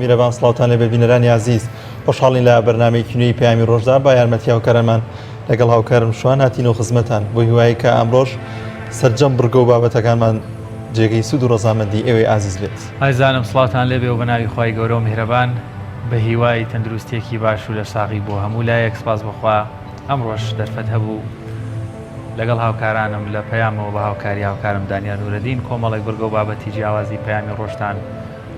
میرەبان سڵاوتان لێ ببینەرانی عزیز خۆشحاڵین لە بەرنامەیەکی نوێی پەیامی ڕۆژدا با یارمەتی هاوکارەمان لەگەڵ هاوکارم شوان هاتینەوە خزمەتان بۆ هیوایی کە ئەمڕۆژ سەرجەم بڕگە و بابەتەکانمان جێگەی سوود و ڕەزامەندی ئێوەی عزیز بێت. ئایزانم سڵاوتان لێبێ و بەناوی خوای گەورە و میهرەبان بە هیوای تەندروستێکی باش و لە ساغی بۆ هەموو لایەک سپاس بخوا ئەمڕۆژ دەرفەت هەبوو لەگەڵ هاوکارانم لە پەیامەوە بە هاوکاری هاوکارم دانیال نورەدین کۆمەڵێک بڕگە و بابەتی جیاوازی پەیامی ڕۆژتان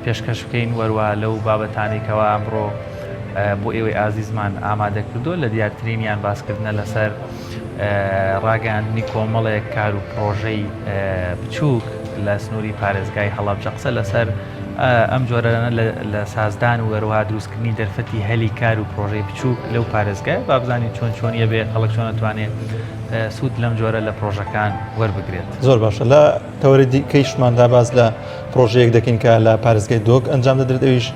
پێشکەش بکەین وەروە لەو بابەتانی کەوا ئەمڕۆ بۆ ئێوەی ئازیزمان ئامادە کردو لە دیارترینیان باسکردنە لەسەر ڕاگەاندنی کۆمەڵێک کار و پرۆژەی بچووک لە سنووری پارێزگای هەڵەبجە قسە لەسەر ئەم جۆرەنە لە سازدان و وەروها دروستکردنی دەرفەتی هەلی کار و پرۆژەی بچووک لەو پارێزگای با بزانین چۆن چۆنیە بێ خەڵک چۆن دەتوانێت سوود لەم جۆرە لە پرۆژەکان وەربگرێت. زۆر باشە لە تەوەری کەیشماندا باز لە پرۆژەیەک دەکەین کە لە پارێزگای دۆک ئەنجام دەدرێت ئەویش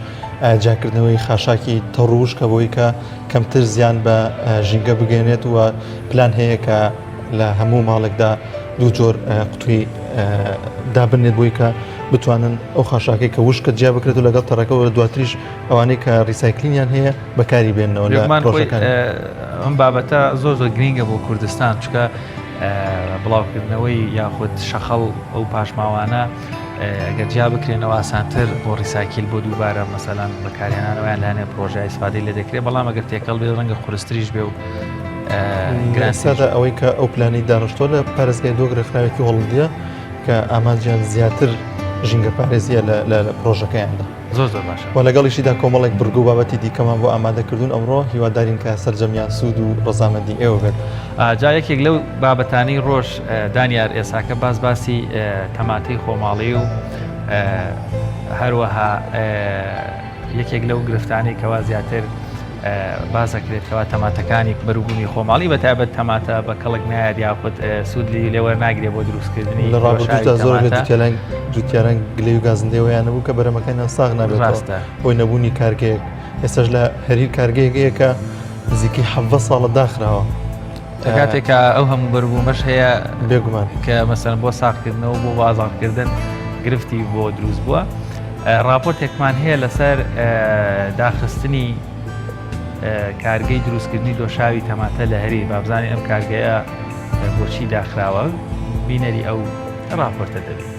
جاکردنەوەی خاشاکی تەڕوش کە بۆی کە کەمتر زیان بە ژینگە بگەێنێت و پلان هەیە کە لە هەموو ماڵێکدا دوو جۆر قوتوی دابنێت بۆی کە بتوانن ئەو خاشاکەی کە وشکە جیا بکرێت و لەگەڵ تەڕەکەەوە دواتریش ئەوانەی کە ریسایکلینیان هەیە بەکاری بێنەوە لە پرۆژەکان. ئەم بابەتە زۆر گرینگە بۆ کوردستان چکە بڵاوکردنەوەی یاخود شەخەڵ ئەو پاشماوانە ئەگەر جیا بکرێنەوە ئاسانتر بۆ ریسایکل بۆ دووبارە مەسەلەن بەکارهێنانەوەیان لەهەنێ پرۆژای ئیسفادەی لێ دەکرێت بەڵام ئەگەر تێکەڵ بێ ڕەنگە قورستریش بێ و گرانسادە ئەوەی کە ئەو پلانی دانیشتۆ لە پارێزگای دۆک ڕێکخراوێکی هۆڵندیە کە ئامانجیان زیاتر ژینگە پارێزیە لە پرۆژەکەیاندا. زۆر باشە و لەگەڵیشیدا کۆمەڵێک بڕگە و بابەتی دیکەمان بۆ ئامادەکردوون ئەمڕۆ هیوادارین کە سەرجەمیان سوود و ڕەزامەندی ئێوە بێت. جا یەکێک لەو بابەتانی ڕۆژ دانیار ئێساکە باسی تەماتەی خۆماڵی و هەروەها یەکێک لەو گرفتانەی کەوا زیاتر بازەکرێتەوە تەماتەکانی بەروبوونی خۆماڵی بەتابەت تەماتە بە کەڵک نایاد یاخود سوودلی لێوە ناگرێت بۆ دروستکردنی لە ڕابردوودا زۆر جوتیاران گلەی و گازندەوەیانە بوو کە بەرەمەکانیان ساغ نابێت بۆی نەبوونی کارگەیەک ئێستاش لە هەریر کارگەیەکەیە کە نزیکی 7 ساڵە داخراوە کاتێکە ئەو هەموو بەروبوومەش هەیە بێگومان کە مەسەن بۆ ساختکردنەوە بۆ بازاڕکردن گرفتی بۆ دروست بووە. راپۆرتێکمان هەیە لەسەر داخستنی کارگەی دروستکردنی دۆشاوی تەماتە لە هەریر بابزانانی ئەم کارگەیە بۆچی داخراوە بینەری ئەو راپۆرتە دەبێت.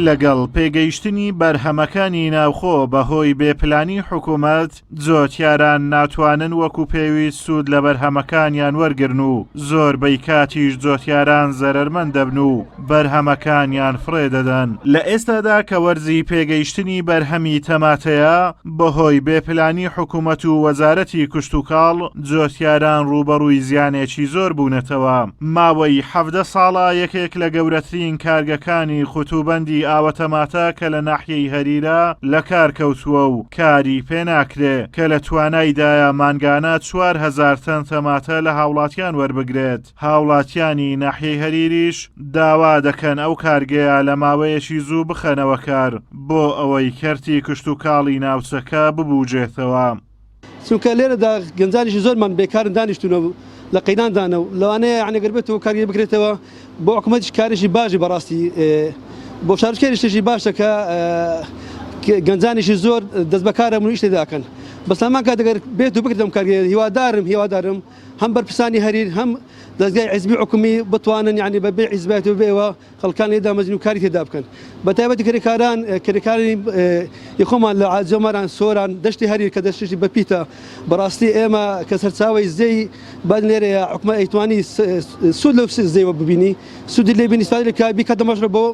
لەگەڵ پێگەیشتنی بەرهەمەکانی ناوخۆ بەهۆی بێپلانی حکوومەت جۆتیاران ناتوانن وەکو پێویست سوود لە بەرهەمەکانیان وەرگرن و زۆربەی کاتیش جۆتیاران زەرمەند دەبن و بەرهەمەکانیان فڕێ دەدەن. لە ئێستادا کە وەرزی پێگەیشتنی بەرهەمی تەماتەیە بەهۆی بێپلانی حکوومەت و وەزارەتی کشتوکاڵ جۆتیاران ڕوبەڕووی زیانێکی زۆر بوونەتەوە. ماوەی 17 ساڵە یەکێک لە گەورەترین کارگەکانی خوتوبەندی ئاوە تەماتە کە لە ناحیەی هەریرە لە کار کەوتووە و کاری پێناکرێ کە لە توانایدایە مانگانە 4000 تەن تەماتە لە هاوڵاتیان وەربگرێت. هاوڵاتیانی ناحیەی هەریریش داوا دەکەن ئەو کارگەیە لە ماوەیەکی زوو بخەنەوە کار بۆ ئەوەی کەرتی کشتوکاڵی ناوچەکە ببووجێتەوە. چونکە لێرەدا گەنجانیشی زۆرمان بێکارن دانیشتونەوە لە قەیناندانە و لەوانەیە یعنی گەربێتەوە کارگەی بکرێتەوە بۆ حکوومەتیش کارێکی باشی بەڕاستی بۆ شارکێری شتێکی باشە کە گەنجانیشی زۆر دەست بەکارە منیش تێداکەن. بەسلامان کاتەگەر بێت و بکردم کارگەی هیوادارم هەم بەرپرسانی هەریر هەم دەستگای حیزبی حکومی بتوانن یعنی بەبێ حیزبێت و بێەوە خەڵکان لێدا مەزین و کاری تێدا بکەن. بەتایبەتی کەرێکارانی یخۆمان لە عاجۆمەران سۆران دەشتی هەریر کە دەشتی بەپیتە بەڕاستی ئێمە کە سەرچاوی زەی بعد لێرەیە حکومە ئەیتوانی سوود لەو زەیوە ببینی سوودی لێ بینی سوادی کابی کە دەمەژرە بۆ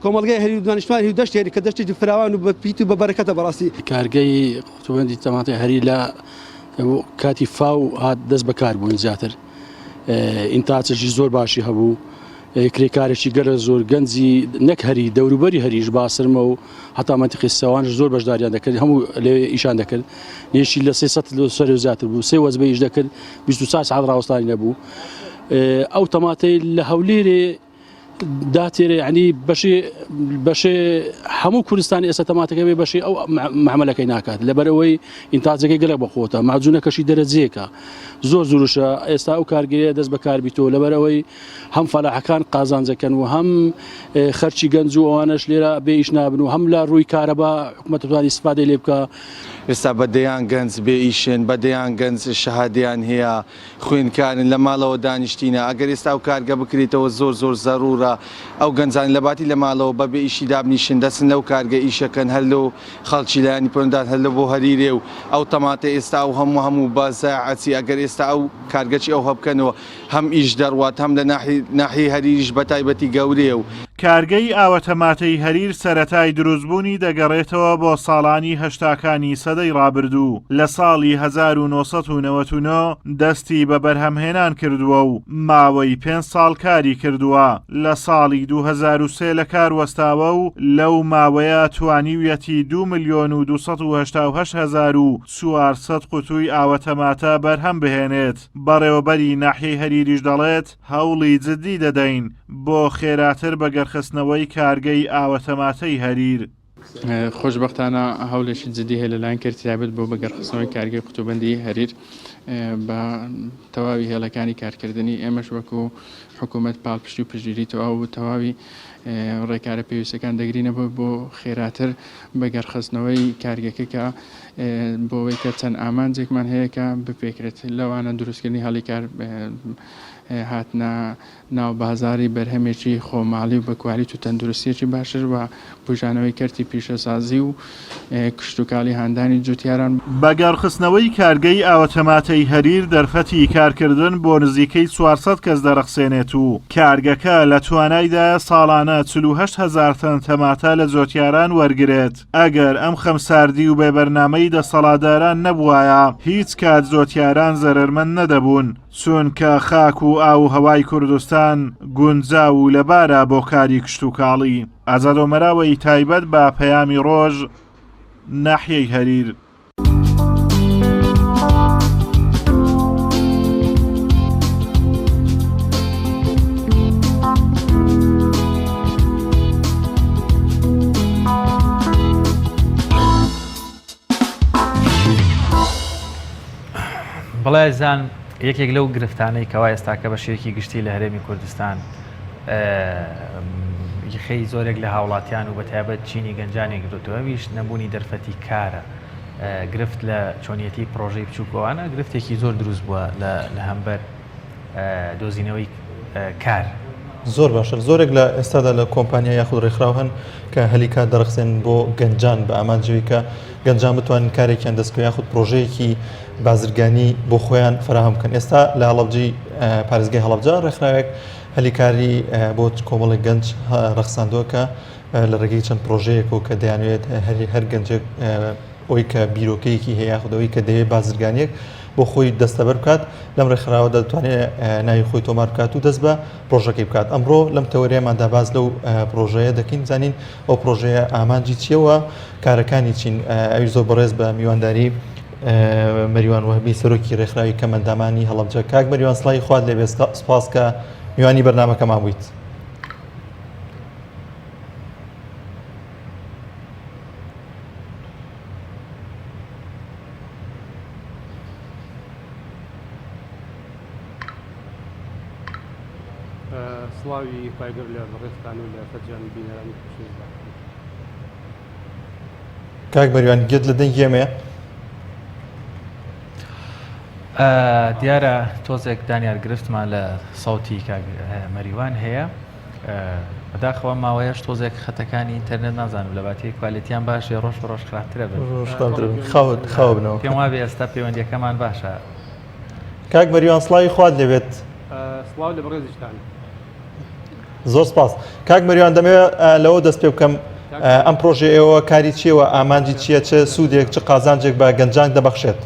کۆمەڵگای هەریر و دانیشتوانی و دەشتی هەریر کە دەشتی فراوان و بەپیت و بەبەرەکەتە بەڕاستی. کارگەی خوتوبەندی تەماتەی هەریر لە کاتی فاو هات دەست بەکار بوون زیاتر ئینتاچێکی زۆر باشی هەبوو کرێکارێکی گەرە زۆر گەنجی نەک هەری دەوروبەری هەریش باسرمە و هەتا منتیقی سەوانش زۆر بەشداریان دەکرد هەموو لێ ئیشان دەکرد نێشی لە 300 سەر و زیاتر بوو 3 وەزبە ئیش دەکرد 24 ساعت ڕاوەستانی نەبوو. ئەو تەماتەی لە هەولێرێ داتێرە ینی بەشێ هەموو کوردستانی ئێستا تەماتەکەوێ بەشی ئەو معاملەکەی ناکات لەبەرەوەی ئینتاجەکەی گەلە بەخۆتە ماجوونەکەشی دەرەجەیەکە زۆر زورشە ئێستا ئەو کارگەیە دەست بەکاربییتەوە لەبەرەوەی هەم فەلاحەکان قازانجەکەن و هەم خەرچی گەنج و ئەوانش لێرە بێئیش نابن و هەم لە ڕووی کارەبا حکوومەتتوانی سپادەی لێ بکە ئێستا بەدەیان گەنج بێ ئیشن بەدەیان گەنج شەهادیان هەیە خوێنکارن لە ماڵەوە دانیشتینە ئەگەر ئێستا و کارگە بکرێتەوە زۆر زەرورە ئەو گەنجان لە باتی لە ماڵەوە بەبێ ئیشی دابنیشن دەچن لەو کارگە ئیشەکەن هەر لەو خەڵکی لایانی پۆندان هەر لە بۆ هەریرێ و ئەو تەماتە ئێستا و هەموو بازاعەتی ئەگەر ئێستا ئەو کارگەچی ئەو هەبکەنەوە هەم ئیش دەڕوات هەم لە ناحی هەریریش بە تایبەتی گەورەیە و کارگەی ئاوەتەماتەی هەریر سەرەتای دروستبوونی دەگەڕێتەوە بۆ ساڵانی هەشتاکانی سەدەی ڕابردوو لە ساڵی 1999 دەستی بە بەرهەمهێنان کردووە و ماوەی 5 ساڵ کاری کردووە لە ساڵی 2003 لە کار وەستاوە و لەو ماوەیە توانیویەتی 2,278,400 قوتووی ئاوەتەماتە بەرهەم بهێنێت بەڕێوەبەری ناحیەی هەریریش دەڵێت هەوڵی جددی دەدەین بۆ خێراتر بەگەرخستنەوەی کارگەی ئاوەتەماتەی هەریر. خۆشببختانە هەولێکی جدی هەیە لەلایەن کردیابێت بۆ بەگەرخستنەوەی کارگەی قوتوبەندی هەریر بە تەواوی هێڵەکانی کارکردنی ئێمەش وەکو حکوومەت پاڵپشتی و پژگیریتەوە و تەواوی ڕێکارە پێویستەکان دەگرینەوە بۆ خێراتر بەگەرخستنەوەی کارگەکە کە بۆەوەی کە چەند ئامانجێکمان هەیە کە بپێکرێت لەوانە دروستکردنی هەڵی کار هاتنە ناو بازاری بەرهەمێکی خۆماڵی و بەکوالیت و تەندروستیەکی باشتر و بژانەوەی کەرتی پیشەسازی و کشتتوکالی هاندانی جوتیاران بەگەڕخستنەوەی کارگەی ئاوەتەماتەی هەریر دەرفەتی کارکردن بۆ نزیکەی 400 کەس دەرەخسێنێت و کارگەکە لە توانایدا ساڵانە 48,000 تەن تەماتە لە جۆتیاران وەرگێت ئەگەر ئەم خەمساردی و بێبەرنامەی دەسەڵاتداران نەبووایە هیچ کات جۆتیاران زەرمەند نەدەبوون چونکە خاک و ئاو هەوای کوردستان گونجا و لەبارە بۆ کاری کشتتوکاڵی ئازادۆمەراوەی تایبەت بە پەیامی ڕۆژ ناحیەی هەریر. بەڵێ زان یەکێک لەو گرفتانەی کەوا ئێستاکە بە شێوەیەکی گشتی لە هەرێمی کوردستان خەی زۆرێک لە هاوڵاتیان و بەتایبەت چینی گەنجانی گرتووەویش نەبوونی دەرفەتی کارە گرفت لە چۆنیەتی پرۆژەی بچووکەوانە گرفتێکی زۆر دروست بووە لە هەمبەر دۆزینەوەی کار زۆر باشە زۆرێک لە ئێستادا لە کۆمپانیا یاخود ڕێکخراو هەن کە هەلیکات دەرەخسێن بۆ گەنجان بە ئامانجەوەی کە گەنجان بتوانن کارێکیان دەست پێ یاخود پرۆژەیەکی بازرگانی بۆ خۆیان فراهم بکەن. ئێستا لە هەڵەبجەی پارێزگای هەڵەبجە ڕێکخراوێک هەلیکاری بۆ کۆمەڵی گەنج ڕەخساندووە کە لە ڕێگەی چەند پرۆژەیەک و کە دەیانوێت هەر گەنجێک ئەوی کە بیرۆکەیەکی هەیە خودەوەی کە دەوێت بازرگانیەک بۆ خۆی دەستەبەر بکات لەم ڕێکخراوە دەتوانێت ناوی خۆی تۆمار بکات و دەست بە پرۆژەکەی بکات. ئەمڕۆ لەم تەوەریەماندا باز لەو پرۆژەیە دەکەین زانین ئەو پرۆژەیە ئامانجی چیەوە کارەکانی چین ئەوی زۆر بەڕێز بە میوانداری مەریوان وەهبی سەرۆکی ڕێکخراوی کەمەندامانی هەڵەبجە. کاک مەریوان سڵای خوات لێبێ سپاس کە میوانی بەرنامەکەمان بوویت. سڵاوی پایگەر لە ڕێستان و لە فەرجانی بینەرانی کاک مەریوان گوێت لە دەنگ ئێمەیە؟ دیارە تۆزێک دانیار گرفتمان لە ساوتی مەریوان هەیە بەداخەوە ماوەیەش تۆزێک خەتەکانی ئینتەرنێت نازانم لە باتی کوالیتیان باشێ ڕۆژ ڕۆژ خراپترە خاوت بنەوە پێم وابێ ئێستا پەیوەندیەکەمان باشە. کاک مەریوان سڵاوی خوات لەوێت سڵاو لە بەڕێزیشتان زۆر سپاس. کاک مەریوان دەمەوێت لەوە دەست پێ بکەم ئەم پرۆژێ ئێوە کاری چیەوە ئامانجی چییە چه سوودێک چه قازانجێک بە گەنجان دەبەخشێت؟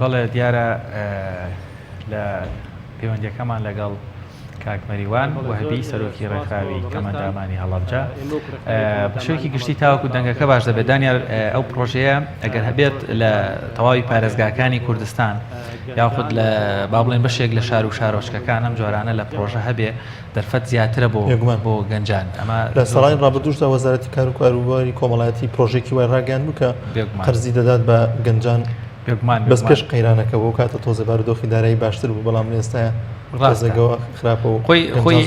بەڵێ دیارە لە پەیوەندیەکەمان لەگەڵ کاکمەریوان وهبی سەرۆکی ڕێکخراوی کەمەندامانی هەڵەبجە بە شێوەیەکی گشتی تاوەکو دەنگەکە باش دەبێت دانیار ئەو پرۆژەیە ئەگەر هەبێت لە تەواوی پارێزگاکانی کوردستان یاخود لە با بڵێن بەشێک لە شار و شارۆچکەکان ئەم جۆرانە لە پرۆژە هەبێ دەرفەت زیاترە بۆ گەنجان ئەمە لە ساڵانی ڕابردوشدا وەزارەتی کار و کاروباری کۆمەڵایەتی پرۆژێکی وای ڕاگەیان بوو کە قەرزی دەدات بە گەنجان بەس پێش قەیرانەکە بۆ کاتە تۆزە بارودۆخی دارایی باشتر بوو بەڵام ئێستاە ڕازەگەوە خراپەوە خۆی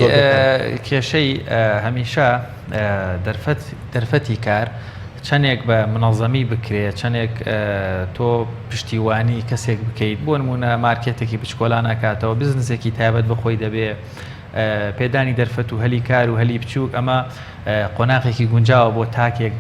کێشەی هەمیشە دەرفەتی کار چەندێک بە منەظەمی بکرێت چەندێک تۆ پشتیوانی کەسێک بکەیت بۆ نمونە مارکێتێکی بچکۆلا ناکاتەوە بزنسێکی تایبەت بەخۆی دەبێ پێدانی دەرفەت و هەلی کار و هەلی بچووک ئەمە قۆناغێکی گونجاوە بۆ تاکێک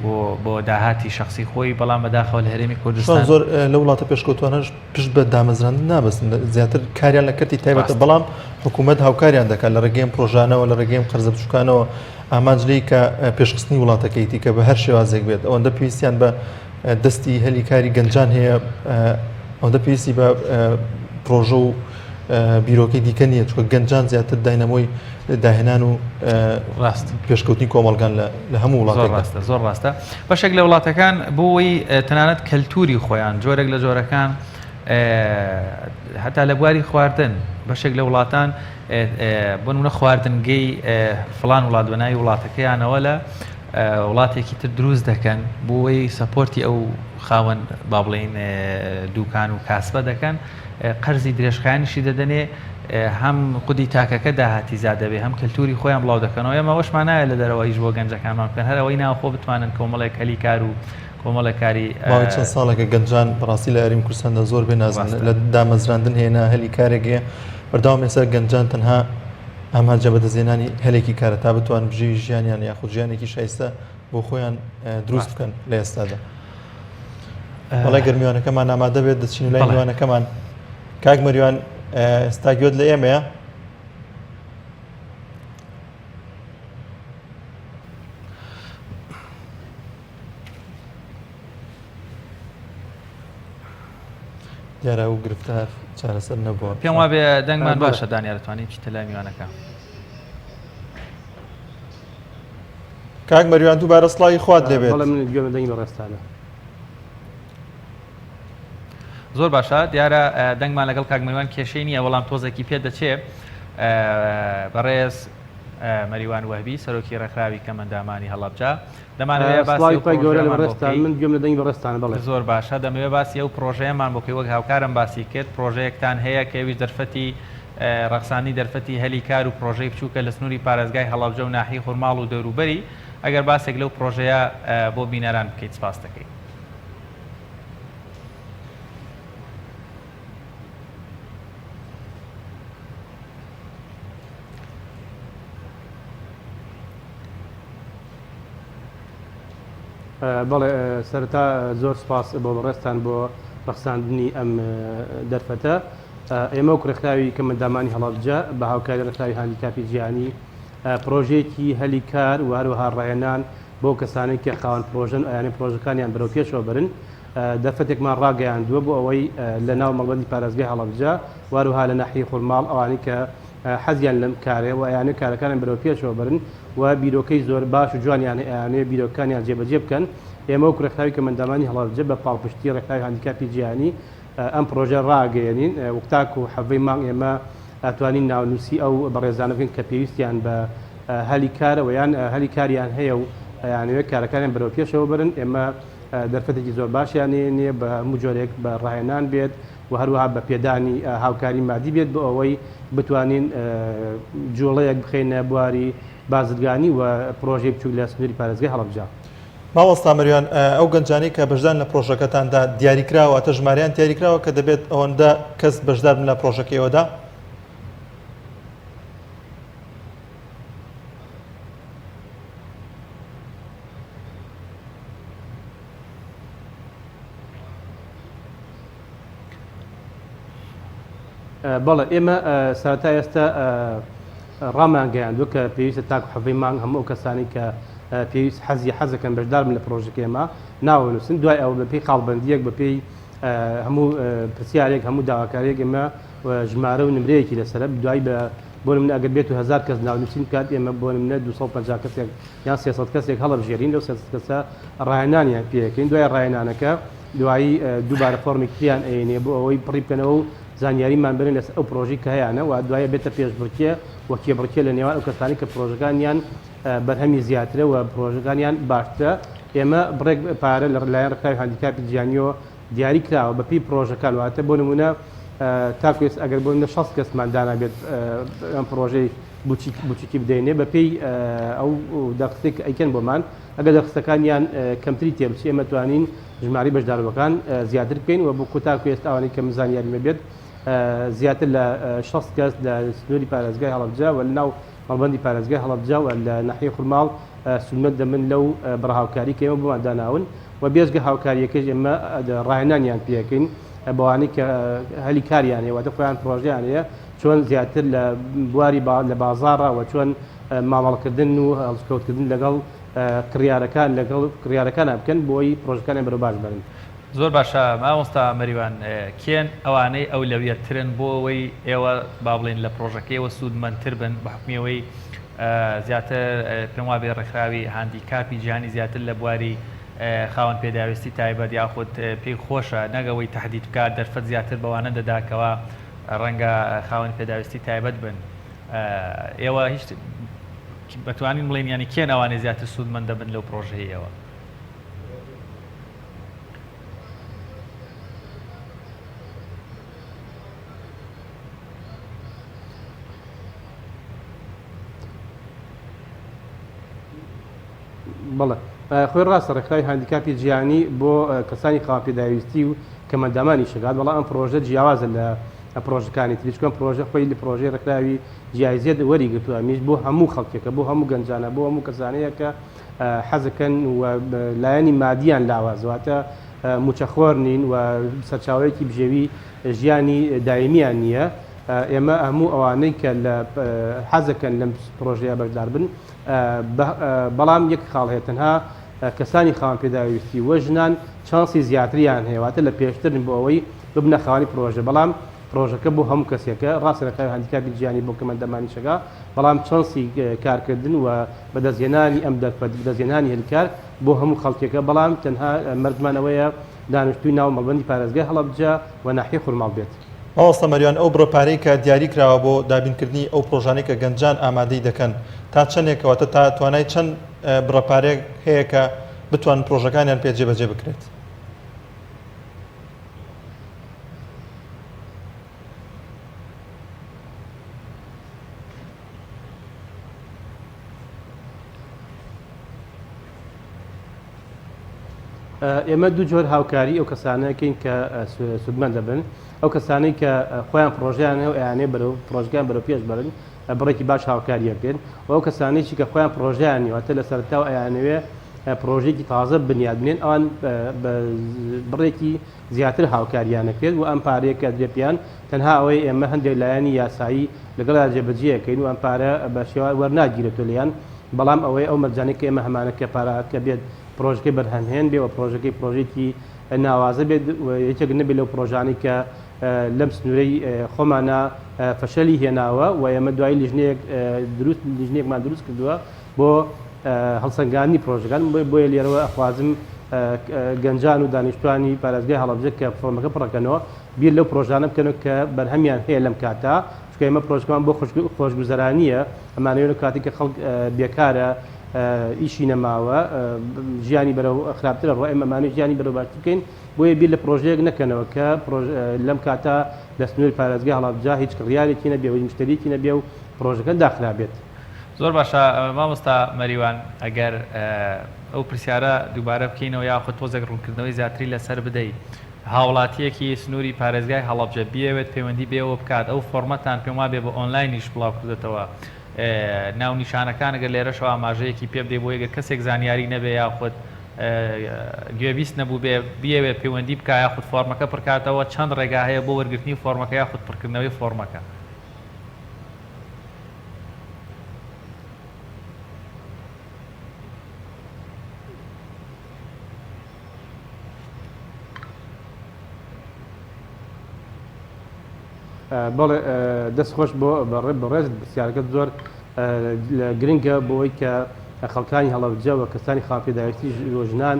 بۆ داهاتی شخصی خۆی بەڵام بەداخەوە لە هەرێمی کوردستان زۆر لە وڵاتە پێشکەوتوانەش پشت بە دامەزراندن نابستن زیاتر کاریان لە کەرتی تایبەتە بەڵام حکوومەت هاوکاریان دەکات لە ڕێگەیم پرۆژانەوە لە ڕێگەیم قەرزە بچووکانەوە ئامانجلەی کە پێشخستنی وڵاتەکەیتی کە بە هەر شێوازێک بێت ئەوەندە پێویستیان بە دەستی هەلی کاری گەنجان هەیە ئەوەندە پێویستی بە پرۆژە و بیرۆکەی دیکە نییە چکە گەنجان زیاتر داینەمۆی داهێنان و ڕاست پێشکەوتنی کۆمەلگان لە هەموو وڵاتێکدا زۆر ڕاستە بەشێک لە وڵاتەکان بۆی تەنانەت کەلتوری خۆیان جۆرێک لە جۆرەکان هەتا لە بواری خواردن بەشێک لە وڵاتان بۆ نمونە خواردنگەی فڵان وڵات بەناوی وڵاتەکەیانەوە لە وڵاتێکی تر دروست دەکەن بۆی سەپۆرتی ئەو خاوەن با بڵێن دوکان و کاسبە دەکەن قەرزی درێژخایانیشی دەدەنێ هەم قودی تاکەکە داهاتی زیادەبێ هەم کەلتوری خۆیان بڵاو دەکەنەوە ئێمە وەشمان نایە لە دەرەوەیش بۆ گەنجەکانمان بکەن هەرەوەی ناوخۆ بتوانن کۆمەڵێک هەلی کار و کۆمەڵە کاری ماوەی چەند ساڵێکە گەنجان بەڕاستی لە هەرێمی کوردستاندا زۆر بێنازن لە دامەزراندن هێنا هەلی کارێکە بەردەوام ێستا گەنجان تەنها ئامانجە بەدەستهێنانی هەلێکی کارە تا بتوان بژی ژیانیان یاخود ژیانێکی شایستە بۆ خۆیان دروست بکەن لە ئێستادا بەڵای گەرمیوانەکەمان ئامادە بێت دەچین لای میوانەکەمان کاک مەریوان ئێستا گوێت لە ئێمەیە دیارە و گرفتار چارەسەر نەبووە پێم وا بێ دەنگمان باشە دانیارەتوانین بچیتە لای میوانەکە کاک مەریوان دووبارە سڵاوی خوات لێبێت من گوێمە دەنگی بە ڕێستانە زۆر باشە دیارە دەنگمان لەگەڵ کاک مەریوان کێشەی نییە وەڵام تۆزێکی پێ دەچێت بەڕێز مەریوان وهبی سەرۆکی ڕێکخراوی کەمەندامانی هەڵەبجە دەمانەوێت من گوێم لە دەنگی بە ڕێستانە بەڵێ زۆر باشە دەمەوێت باسی ئەو پرۆژەیەمان بۆکەی وەک هاوکارم باسی کرد پرۆژەیەکتان هەیە کەویش دەرفەتی ڕەخسانی دەرفەتی هەلی کار و پرۆژەی بچووکە لە سنووری پارێزگای هەڵەبجە و ناحیەی خورماڵ و دەوروبەری ئەگەر باسێک لەو پرۆژەیە بۆ بینەران بکەیت سپاس دەکەیت بەڵێ سەرەتا زۆر سپاس بۆ بەڕێستان بۆ ڕەخساندنی ئەم دەرفەتە ئێمە و ڕێکخراوی کەمەندامانی هەڵەبجە بە هاوکاری ڕێکخراوی هاندیکاپی جیهانی پرۆژەیەکی هەلی کار و هەروەها ڕاهێنان بۆ کەسانێک کە خاوەن پرۆژن یانی پرۆژەکانیان بەرەو پێشەوە برن دەرفەتێکمان ڕاگەیاندووە بۆ ئەوەی لە ناو مەڵبەندی پارێزگای هەڵەبجە وهروها لە ناحیەی خورماڵ ئەوانەی کە حەزیان لەم کارێ و یانە کارەکانیان بەرەو پێشەوە برن و بیرۆکەی زۆر باش و جوانیان یانێ بیرۆکانیان جێبەجێ بکەن ئێمە و ڕێکخراوی کەمەندامانی هەڵەبجە بە پاڵپشتی ڕێکخراوی هاندیکاپی جیهانی ئەم پرۆژە ڕاگەیەنین وەکتاک و حەڤەی مانگ ئێمە ئەتوانین ناونووسی ئەو بەڕێزانە بکەین کە پێویستیان بە هەلی کارەوە یان هەلی کاریان هەیە و یانوێت کارەکانیان بەرەو پێشەوە برن ئێمە دەرفەتێکی زۆر باشیان نیە بە هەموو جۆرێک بە ڕاهێنان بێت و هەروەها بە پێدانی هاوکاری مادی بێت بۆ ئەوەی بتوانین جوڵەیەک بخەینە بواری بازرگانی و پرۆژەی بچووک لە سنووری پارێزگای هەڵەبجە ماوەستا مەریوان ئەو گەنجانەی کە بەشدار لە پرۆژەکەتاندا دیاریکراوە ئەتە ژماریان دیاریکراوە کە دەبێت ئەوەندە کەس بەشدار بن لە پرۆژەکەیەوەدا بەڵێ ئێمە سەرەتا ئێستا ڕامانگەیاندووە کە پێویستە تاکو حەڤەی مانگ هەموو ئەو کەسانی کە پێویست حەزەکەن بەشدار بن لە پرۆژەکە ئێمە ناوەنووسن دوای ئەو بەپێی خاڵبەندیەک بەپێی هەموو پرسیارێک هەموو داواکاریەک ئێمە ژمارە و نمرەیەکی لەسەر دوای بە بۆ من ئەگەر بێت و 1000 کەس ناونووسین کات ئێمە بۆ منە 250 کەسێک یان 300 کەسێک هەڵبژێرین لەو 300 کەسە ڕایەنانیان پێەکەین دوای ڕایەنانەکە دوایی دووبارە فۆرمی کلیان ئەێنێ بۆ ئەوەی پڕی بکەنەوە و زانیاریمان برن لەس ئەو پرۆژی کە هەیەە و دوایە بێتە پێشبڕکێ وەکێبڕکێ لە نێوان ئەو کەسانی کە پرۆژەکانیان بەرهەمی زیاترە و پرۆژەکانیان باشترە ئێمە بڕێک پارە لە لایەن ڕکاوی هاندیکاپی جیهانیەوە دیاری کراوە بەپی پرۆژەکان واتە بۆ نمونە تاکوێت ئەگەر بۆ 60 کەسمان دانابێت ئەم پرۆژەی بچوکی بدەینێ بەپی ئەو دەقسێک ئەیکەن بۆمان ئەگەر دەخستەکانیان کەمتری تێبچی ئێمە توانین ژماری بەشدارەکان زیاتر بکەین و بۆ کوتاکوێست ئەوانەی کە مزانیاریمە بێت زیاتر لە 60 کەس لە سنووری پارێزگای هەڵەبجە و لە ناو مەڵبەندی پارێزگای هەڵەبجە و لە ناحیەی خورماڵ سولمەت دەمن لەو بڕهاوکاری کە ئێمە بۆمان داناون و بێژگە هاوکاریەکەش ئێمە ڕاهێنانیان پێەکەین بەوانەی کە هەلی کاریان هەیە واتە خۆیان پرۆژیان هەیە چۆن زیاتر لە بواری لە بازاڕە و چۆن مامەڵکردن و هەڵسکەوتکردن لەگەڵ کڕیارەکان بکەن بۆی پرۆژەکانی بەرەو باش بن. زۆر باشە مامۆستا مەریوان کێن ئەوانەی ئەو لەویەترن بۆ ئەوەی ئێوە با بڵێن لە پرۆژەکەیەوە سوودمەندتر بن بە حکمیەوەی زیاتر پێم وا بێ ڕێکخراوی هاندیکاپی جیهانی زیاتر لە بواری خاوەن پێداویستی تایبەت یاخود پێی خۆشە نەگەوەی تهدید بکات دەرفەت زیاتر بەوانە دەداکەوە ڕەنگە خاوەن پێداویستی تایبەت بن ئێوە هیچ بەتوانین بڵێن ینی کێن ئەوانەی زیاتر سوودمەندە بن لەو پرۆژەیەوە؟ بەڵێ خۆی ڕاستە ڕێکخراوی هاندیکاپی جیهانی بۆ کەسانی خاوەن پێداویستی و کەمەندامانی شگات بەڵام ئەم پرۆژە جیاوازە لە پرۆژەکانی تریچکۆن پرۆژە خۆی لە پرۆژەی ڕێکخراوی جیایزێت وەریگرتووە میش بۆ هەموو خەڵکێکە بۆ هەموو گەنجانە بۆ هەموو کەسانەیە کە حەزەکەن و لایەنی مادیان لاوازواتە موچەخۆر نین و سەرچاوەیەکی بژێوی ژیانی دایمیان نییە ئێمە هەموو ئەوانەی کە لە حەزەکەن لەم پرۆژەیە بەشدار بن بەڵام یەک خاڵ هەیە تەنها کەسانی خاوەن پێداویستی وە ژنان چانسی زیاتریان هەیەواتە لە پێشترن بۆ ئەوەی ببنە خاوەنی پرۆژە بەڵام پرۆژەکە بۆ هەموو کەسێکە ڕاستە ڕێکخراوی هاندیکاپی جیهانی بۆ کەمەندەمانی شەگا بەڵام چانسی کارکردن و بەدەستهێنانی ئەم دەرفەت بەدەستهێنانی هێلکار بۆ هەموو خەڵکێکە بەڵام تەنها مەردمانەوەیە دانیشتووی ناو مەڵبەندی پارێزگای هەڵەبجە و ناحیەی خورماڵ بێت. ماوەستە مەریوان ئەو بڕۆپارەی کە دیاری کراوە بۆ دابینکردنی ئەو پرۆژانەی کە گەنجان ئامادەی دەکەن تا چەندێکەوەتە تا توانای چەند بڕۆپارێک هەیە کە بتوان پرۆژەکانیان پێ جێبەجێ بکرێت؟ ئێمە دوو جۆر هاوکاری ئەو کەسانەکەین کە سودمەند دەبن ئەو کەسانەی کە خۆیان پرۆژیانە و ئەیانێ بەرەو پرۆژگیان بەرەو پێش بەرن بڕێکی باش هاوکاریەکەن و ئەو کەسانێکی کە خۆیان پرۆژیانی واتە لە سەرتاو ئەیانەوێ پرۆژێکی تازە بنیادبنێن ئەوان بڕێکی زیاتر هاوکاریانەکرێت و ئەم پارەیە کە درێپیان تەنها ئەوەی ئێمە هەندێک لایەنی یاسایی لەگەڵا جێبەجێەکەین و ئەم پارە بە شێوە وەرناگیرێتۆ لیان بەڵام ئەوەی ئەو مەرجانێک کە ئێمە هەمانەکە پارەکە بێت پرۆژەکەی بەرهەمهێن بێ و پرۆژەکەی پرۆژێکی ناوازە بێت یەکێک نەبێت لەو پرۆژانی کە لەم سنوورەی خۆمانە فەشەلی هێناوە و ئێمە دوای لیژنەیەکمان دروست کردووە بۆ هەڵسەنگاندنی پرۆژەکان بۆیە لێرەوە ئەخوازم گەنجان و دانیشتوانی پارێزگای هەڵەبجە کە فۆرمەکە پڕەکەنەوە بیر لەو پرۆژانە بکەنەوە کە بەرهەمیان هەیە لەم کاتا چکە ئێمە پرۆژەکەمان بۆ خۆشگوزەرانیە ئەمانەوێت کاتی کە خەڵک بێکارە ئیشی نەماوە ژیانی بەرەو خراپترە ڕۆ ئێمەمانەی ژیانی بەرەو باشتر بکەین بۆیە بیر لە پرۆژەیەک نەکەنەوە کە لەم کاتا لە سنووری پارێزگای هەڵەبجە هیچ کڕیارێکی نەبێ و مشتریکی نەبێ و پرۆژەکە داخرا بێت. زۆر باشە مامۆستا مەریوان ئەگەر ئەو پرسیارە دووبارە بکەینەوە یاخود تۆزێک ڕوونکردنەوەی زیاتری لەسەر بدەیت هاوڵاتیەکی سنووری پارێزگای هەڵەبجە بیەوێت پەیوەندی بێەوە بکات ئەو فۆرمەتان پێم وابێ بە ئۆنلاینیش بڵاو کردێتەوە ناو نیشانەکان ئەگەر لێرەشەوە ئاماژەیەکی پێ بدەی بۆ ئەگەر کەسێک زانیاری نەبێ یاخود گوێبیست نەبوو بێ بیەوێت پەیوەندی بکە یاخود فۆرمەکە پڕکاتەوە چەند ڕێگا هەیە بۆ وەرگرتنی فۆرمەکە یاخود پڕکردنەوەی فۆرمەکە؟ بەڵێ دەستخۆش بۆ بەڕێز پرسیارەکەت زۆر گرنگە بۆی کە خەڵکانی هەڵەبجە و کەسانی خاپێداویستی ژنان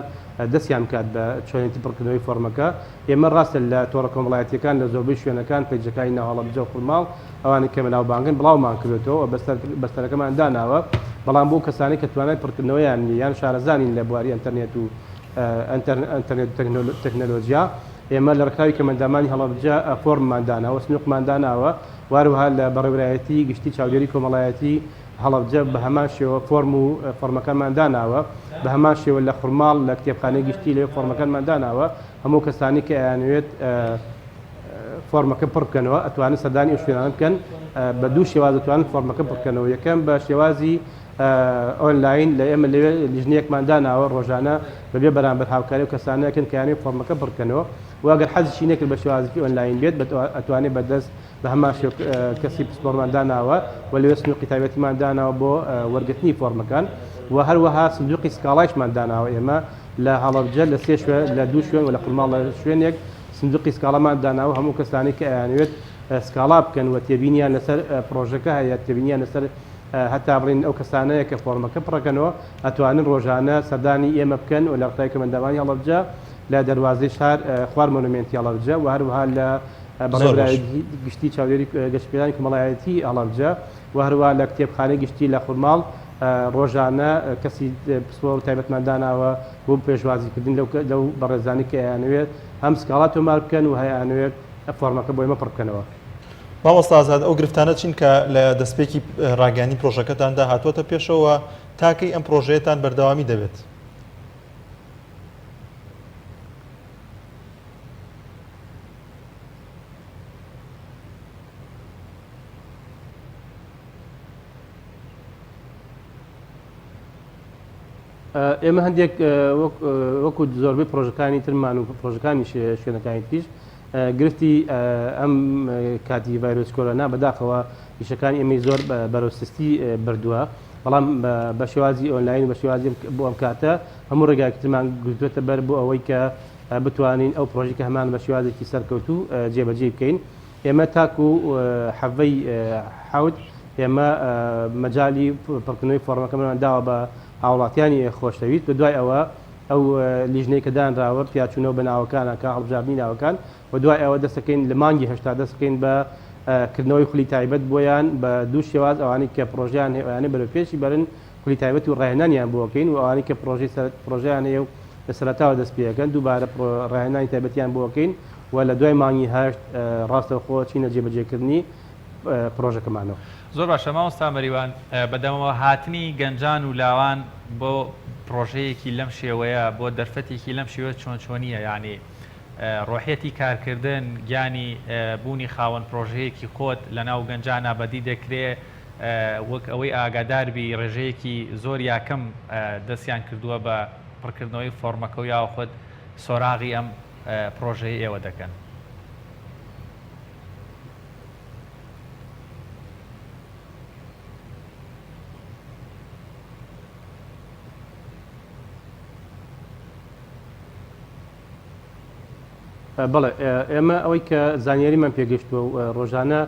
دەستیان کات بە چۆنێتی پڕکردنەوەی فۆرمەکە ئێمە ڕاستە لە تۆڕە کۆمەڵایەتیەکان لە زۆربەی شوێنەکان پێیجەکانی ناو هەڵەبجە و خورماڵ ئەوانی کە بەناوبانگن بڵاومان کردێتەوە بەستەرەکەمان داناوە بەڵام بۆ کەسانی کە توانای پڕکردنەوەیان یان شارەزانین لە بواری ئەنتەرنێت و ئەنتەرنێت تەکنۆلۆژیا ئێمە لە ڕکاوی کەمەندامانی هەڵەبجە فۆرممان داناوە سنووقمان داناوە واروها لە بەڕێوەبرایەتی گشتی چاودێری کۆمەڵایەتی هەڵەبجە بە هەمان شێوە فۆرم و فۆرمەکانمان داناوە بە هەمان شێوە لە خورماڵ لە کتێبخانەی گشتی لێ فۆرمەکانمان داناوە هەموو کەسانی کە ئەیانوێت فۆرمەکە پڕ بکەنەوە ئەتوانن سەردانی ئەو شوێنانە بکەن بە دوو شێواز دەتوانن فۆرمەکە پڕ بکەنەوە یەکەم بە شێوازی ئۆنلاین لە ئێمە لەوێ لیژنەیەکمان داناوە ڕۆژانە بەبێ بەرامبەر هاوکاری و کەسانەکەن کەیانەوێت فۆرمەکە پڕ بکەنەوە واگەر حەزیشی نەکرد بە شێوازی ئۆنلاین بێت ئەتوانێت بەدەست بە هەمان کەسی پسپۆرمان داناوە و لەوێ سنووقی تایبەتیمان داناوە بۆ وەرگرتنی فۆرمەکان و هەروەها سندوقی سکاڵایشمان داناوە ئێمە لە هەڵەبجە لە سێ شوێن لە دوو شوێن و لە قورماڵ لە شوێنێک سندوقی سکاڵامان داناوە هەموو کەسانی کە ئەیانوێت سکاڵا بکەن و تێبینیان لەسەر پرۆژەکە هەیە تێبینیان لەسەر هەتا بڕین ئەو کەسانەیە کە فۆرمەکە پڕەکەنەوە ئەتوانن ڕۆژانە سەردانی ئێمە بکەن و لە ڕتای کەمەندامانی هەڵەبجە لە دەواازەی شار خوار مۆنومنتی هەڵەبجە و هەروەها لە گشتی چاودێری گەشتپێدانی کۆمەڵایەتی هەڵەبجە و هەروەها لە کتێبخانەی گشتی لە خورماڵ ڕۆژانە کەسی پسپۆر و تایبەتمان داناوە بۆ پێشوازیکردن لەو بەڕێزانی کە ئەیانوێت هەم سکاڵات تۆمار بکەن و هەیەیانوێت فۆرمەکە بۆ ئێمە پڕ بکەنەوە. مامۆستا ئازاد ئەو گرفتانە چین کە لە دەستپێکی ڕاگەیاندنی پرۆژەکەتاندا هاتووەتە پێشەوە تاکەی ئەم پرۆژەیەتان بەردەوامی دەبێت. ئێمە هەندێک وەکو زۆربەی پرۆژەکانی ترمان و پرۆژەکانی شوێنەکانی تریش گرفتی ئەم کاتی ڤایرۆسی کۆرۆنا بەداخەوە ئیشەکانی ئێمەی زۆر بەرەوسستی بردووە بەڵام بە شێوازی ئۆنلاین بە شێوازی بۆ ئەم کاتە هەموو ڕێگاکترمان گرتوێتە بەر بۆ ئەوەی کە بتوانین ئەو پرۆژی کە هەمان بە شێوازێکی سەرکەوتو جێبەجێ بکەین ئێمە تاکو حەڤەی حەوت ئێمە مەجای پڕکردنەوەی فۆرمەکەمان داوە بە هاوڵاتیانی خۆشەویست بە دوای ئەوە ئەو لیژنەی کە دانراوە پیاچوونەوە بە ناوەکانەکە هەڵبژاردننی ناوەکان و دوای ئەوە دەستەکەین لە مانگی هێشتا دەستەکەین بە کردنەوەی خولی تایبەت بۆیان بە دوو شێواز ئەوانی کە پرۆژیان هەیەیانە بەرەپێشی بەرن خولی تایبەت و ڕاهێنانیان بۆکەین و ئەوانی کە پرۆژیان هەیە و لە سەرەتاوە دەست پێەکەن دووبارە ڕاهێنانی تایبەتیان بۆکەین و لە دوای مانگی هەشت ڕاستەوخۆ چینە جێبەجێکردنی پرۆژەکەمانەوە. زۆر باشە مامۆستا مەریوان بەدەمەوە هاتنی گەنجان و لاوان بۆ پرۆژەیەکی لەم شێوەیە بۆ دەرفەتێکی لەم شێوە چۆنیە یعنی ڕۆحەتی کارکردن گیانی بوونی خاوەن پرۆژەیەکی خۆت لە ناو گەنجانە بەدی دەکرێت وەک ئەوەی ئاگاداربی ڕێژەیەکی زۆر یاکەم دەستیان کردووە بە پڕکردنەوەی فۆرمەکە و یاوە خۆت سۆراغی ئەم پرۆژەی ئێوە دەکەن. بەڵێ ئێمە ئەوەی کە زانیاریمان پێگەشتووە و ڕۆژانە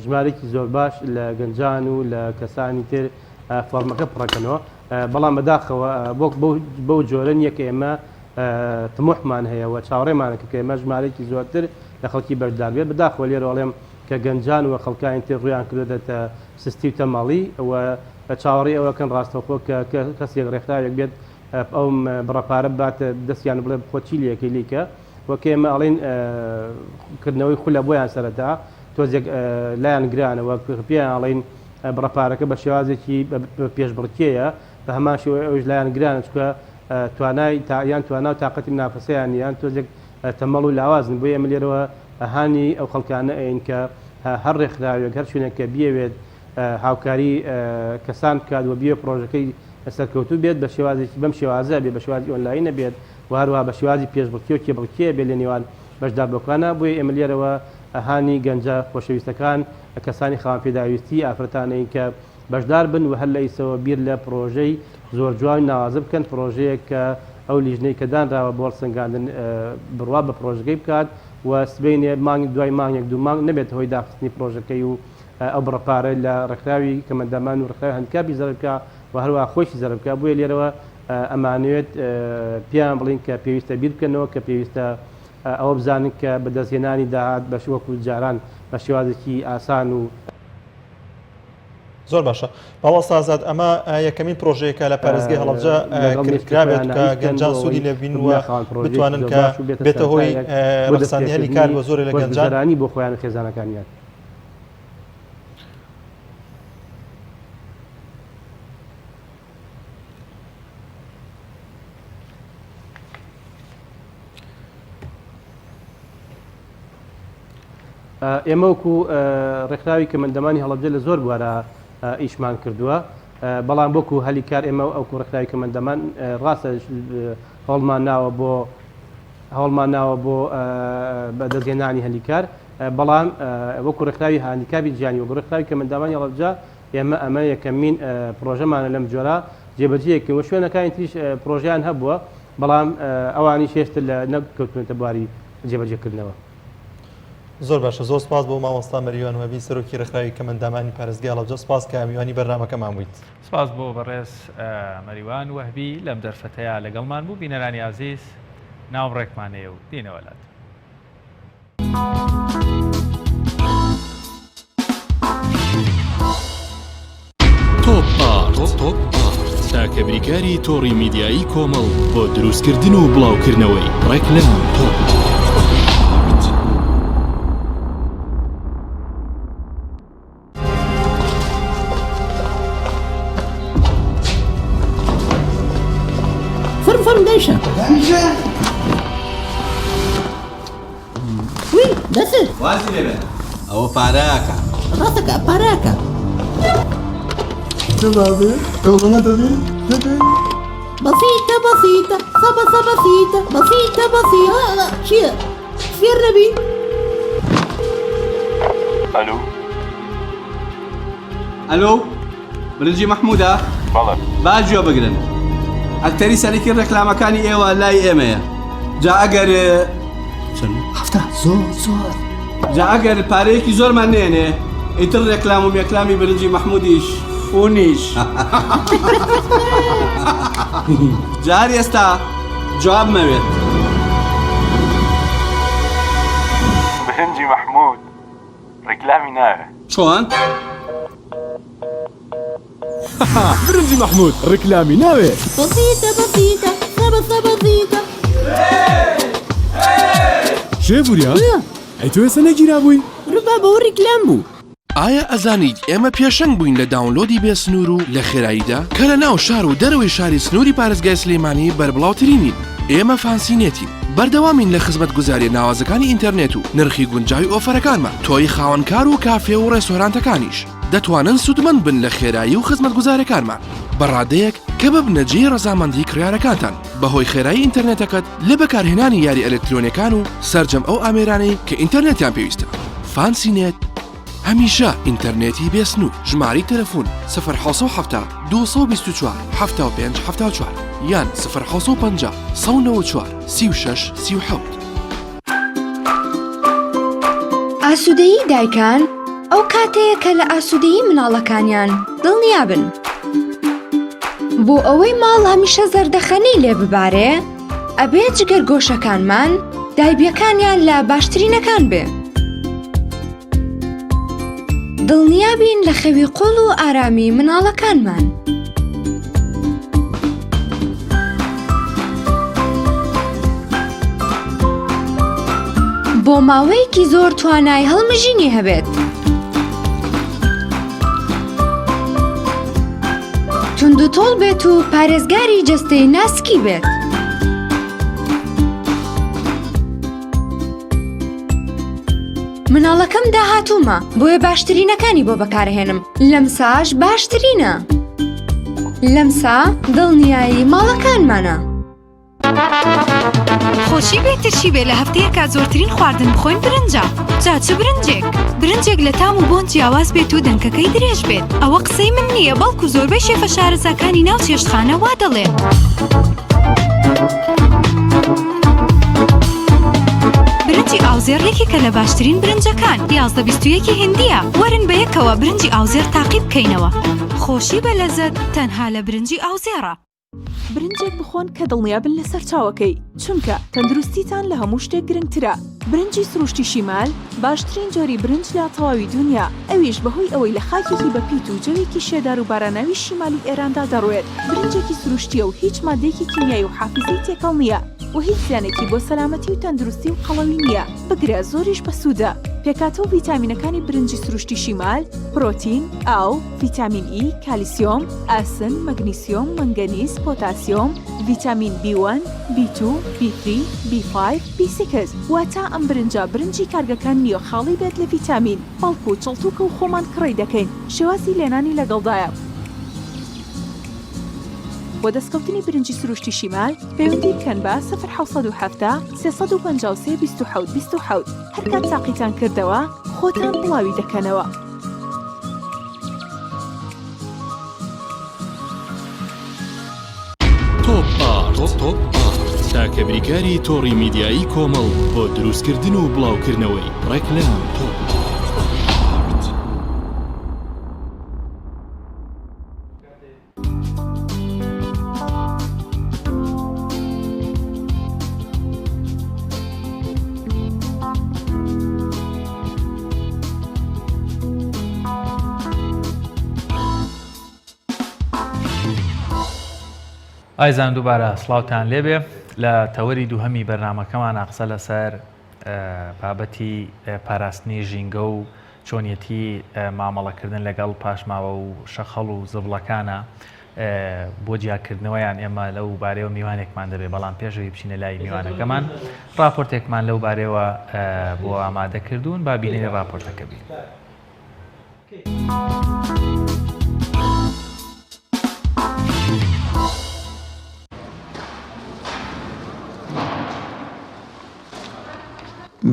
ژمارێکی زۆر باش لە گەنجان و لە کەسانی تر فۆرمەکە پڕەکەنەوە بەڵام بەداخەوە بەو جۆرە نییە کە ئێمە تموحمان هەیە و چاوەڕێمانەکە کە ئێمە ژمارێکی زۆرتر لە خەڵکی بەردار بێت بەداخەوە لێرەڵێم کە گەنجان و خەڵکانی تر ڕویان کردێتە سستی و تەماڵی و چاوەڕی ئەوەکەن ڕاستەوخۆ کە کەسێک ڕێکخراوێک بێت ئەو بڕەپارە باتە دەستیان بڵێ خۆچی لەکەی لیکە وەکە ئێمە ئەڵین کردنەوەی خولە بۆیان سەرەتا تۆزێک لایەن گرانەوە پێیان ئەڵین بڕەپارەکە بە شێوازێکی پێشبڕکێیە بە هەمان شێوەیە ئەوش لایەن گرانە چکە توانای یان تواناو تااقەتی نافسەیان یان تۆزێک تەمەڵ و لاوازن بۆ ئێمە لێرەوە ئەهانی ئەو خەڵکانە ئەین کە هەر ڕێکخراوێک هەر شوێنێککە بیاوێت هاوکاری کەسان بکات و بیێ پرۆژەکەی سەرکەوتو بێت بە شێوازێکی بەم شێوازە بێت بە شێوازی ئۆنلاینە بێت و هەروها بە شێوازی پێشبڕکی و کێبڕکیە بێت لە نێوان بەشدار بۆکانە بۆیە ئێمە لێرەوە ئەهانی گەنجە خۆشەویستەکان کەسانی خاوەن پێداویستی ئافرەتانەی کە بەشدار بن و هەر لە ئیسەوە بیر لە پرۆژەی زۆر جوان ناوازە بکەن پرۆژەیەک کە ئەو لیژنەی کە دانراوە بۆ سنگاندن بڕوا بە پرۆژەکەی بکات و سبینێ مانگ دوای مانگێک دوو مانگ نبێت هۆی داخستنی پرۆژەکەی و ئەو بڕپارە لە ڕێکخراوی کەمەندەمان و ڕێکخراوی هەندکاپی زەربکە و هەروە خۆشی زەربکە بۆیە لێرەوە ئەمانوێت پیان بڵین کە پێویستە بیر بکەنەوە کە پێویستە ئەوە بزانن کە بەدەستهێنانی داهات بە وەکو جاران بە شێوازێکی ئاسان و زۆر باشە باڵا سازاد ئەمە یەکەمین پرۆژەیەکە لە پارێزگای هەڵەبجە کردرابێت کە گەنجان سوودی لێبین و بتوانن کە بێتە هۆی ڕەخساندنی هەلی کار بە زۆرێک لە گەنجانی بۆ خۆیان خێزانەکانیان. ئێمە وەکو ڕێکخراوی کەمەندەمانی هەڵەبجە لە زۆر بوارە ئیشمان کردووە بەڵام بۆکو هەلی کار ئێمە ئەوکو ڕێکخراوی کەمەندەمان ڕاستە هەوڵمان ناوە بۆ بەدەستهێنانی هەلی کار بەڵام وەکو ڕێکخراوی هاندیکاپی جیهانی وەکو ڕێکخراوی کەمەندەمانی هەڵەبجە ئێمە ئەمە یەکەمین پرۆژەمانە لەم جۆرە جێبەجێیەکەوە شوێنەکانی تریش پرۆژیان هەبووە بەڵام ئەوانی شێشتر لە نەکەوتونەتە بواری جێبەجێکردنەوە. زۆر باشە زۆر سپاس بۆ مامۆستا مەریوان وەبی سەرۆکی ڕێکخراوی کەمەندەمانی پارێزگای هەڵەبجە سپاس کە میوانی بەرنامەکەمان بوویت. سپاس بۆ بەڕێز مەریوان وەهبی لەم دەرفەتەیە لەگەڵمان بوو بینەرانی عەزیز ناوڕێکمانەیە و دینە وڵات. تۆپ ئارت تاکە بریکاری تۆڕی میدیایی کۆمەڵ بۆ دروستکردن و بڵاوکردنەوەی ڕێکلام تۆپ. فرم دايشة وي دسر وازي لبن او باراكا راسك باراكا بسيطة شير نبي الو برنجي محمودة باجيو بقرن اكتري سالكي ركلامكاني ايوا لاي ايميا جا اگر هفته زور جا اگر پارەیەکی زۆرمان نێنێ ئیتر ڕێکلام و مێکلامی برنجی محمودیش فونیش جار ئێستا جواب مەوێت برنجی محمود ڕێکلامی ناوێ چۆن؟ برنجي محمود ركلامي ناوي بسيطة شێبوریا ئەی تۆ ێستا نەگیرابووی ربا بۆ ڕێکلام بوو. ئایا ئەزانیت ئێمە پێشەنگ بووین لە داونلۆدی بێ سنوور و لە خێراییدا کە لە ناو شار و دەرەوەی شاری سنووری پارێزگای سلێمانی بەربڵاوترینین. ئێمە فانسینێتین بەردەوامین لە خزمەت گوزاری ناوازەکانی ئینتەرنێت و نرخی گونجاوی ئۆفەرەکانمان تۆی خاوەنکار و کافێ و ڕێستۆرانتەکانیش دەتوانن سودمەند بن لە خێرایی و خزمەت گوزارەکانمان بەڕادەیەک کە ببنەجێ ڕەزامەندی کڕیارەکانتان بەهۆی خێرایی ئینتەرنێتەکەت لە بەکارهێنانی یاری ئەلکترۆنیەکان و سەرجەم ئەو ئامێرانەی کە ئینتەرنێتیان پێویستە. فانسینێت هەمیشە ئینتەرنێتی بێسنوور. ژماری تەلەفۆن 070 224 75 74 یان 050 194 36 37. ئاسوودەیی دایکان ئەو کاتەیە کە لە ئاسوودەیی مناڵەکانیان دڵنیابن. بۆ ئەوەی ماڵ هەمیشە زەردەخەنەی لێ ببارێ ئەبێ جگەر گۆشەکانمان دایبیەکانیان لە باشترینەکان بێ. دڵنیابین لە خەوی قوڵ و ئارامی مناڵەکانمان. بۆ ماوەیەکی زۆر توانای هەڵمژینی هەبێت. توندوتۆڵ بێت و پارێزگاری جەستەی ناسکی بێت. مناڵەکەم داهاتوومە بۆیە باشترینەکانی بۆ بەکارهێنم. لەمساش باشترینە. لەمسا دڵنیایی ماڵەکانمانە. خۆشی بێترشی بێ لە هەفتەیەکە زۆرترین خواردن بخۆین برنجە. جا چ برنجێک لە تام و بۆن جیاواز بێت و دەنکەکەی درێژ بێت. ئەوە قسەی من نییە بەڵکو زۆربەی شێفە شارەزاکانی ناو چێشتخانە وا دەڵێن. برنجی برنجی ئاوزێڕێکی کە لە باشترین برنجەکان 11 هندیە وەرن بە یەکەوە برنجی ئاوزێر تاقی بکەینەوە خۆشی بە لەزەت تەنها لە برنجی ئاوزێڕە برنجێک بخۆن کە دڵنیابن لەسەر چاوەکەی چونکە تەندروستیتان لە هەموو شتێک گرنگترە برنجی سروشتی شیمال باشترین جۆری برنج لە تەواوی دنیا ئەویش بەهۆی ئەوەی لە خاکێکی بەپیت و جەوێکی شێدار و باراناوی شیمالی ئێراندا دەڕوێت برنجێکی سروشتیە و هیچ مادەیەکی کیمیایی و حافزەی تێکەڵ نییە و هیچ زیانێکی بۆ سەلامەتی و تەندروستی و قەڵەوی نییە بگرە زۆریش بەسوودە پێکاتەوە ڤیتامینەکانی برنجی سروشتی شیمال پرۆتین، ئاو، ڤیتامین ئی، کالیسیۆم، ئاسن، مەگنیسیۆم، مەنگەنیز، پۆتاسیۆم، ڤیتامین B1، B2، B3، B5، B6 واتە ئەم برنجی کارگەکان نییە خاڵی بێت لە ڤیتامین بەڵکو چڵتوکە و خۆمان کڕی دەکەین شێوازی لێنانی لەگەڵدایە بۆ دەستکەوتنی برنجی سروشتی شیمال پەیوەندی بکەن بە 1970 353 27 27 هەر کات تاقیتان کردەوە خۆتان بڵاوی دەکەنەوە. تۆپ ئارت تاکە بریکاری تۆڕی میدیایی کۆمەڵ بۆ دروستکردن و بڵاوکردنەوەی ڕێکلام تۆپ ئایزان دووبارە سڵاوتان لێبێ لە تەوەری دووهەمی بەرنامەکەمان قسە لەسەر بابەتی پاراستنی ژینگە و چۆنیەتی مامەڵەکردن لەگەڵ پاشماوە و شەخەڵ و زبڵەکانە بۆ جیاکردنەوەیان ئێمە لەو بارەوە میوانێکمان دەبێت بەڵام پێشەوەی بچینە لای میوانەکەمان راپۆرتێکمان لەو بارەوە بۆ ئامادەکردوون با بینێنی راپۆرتەکە بین.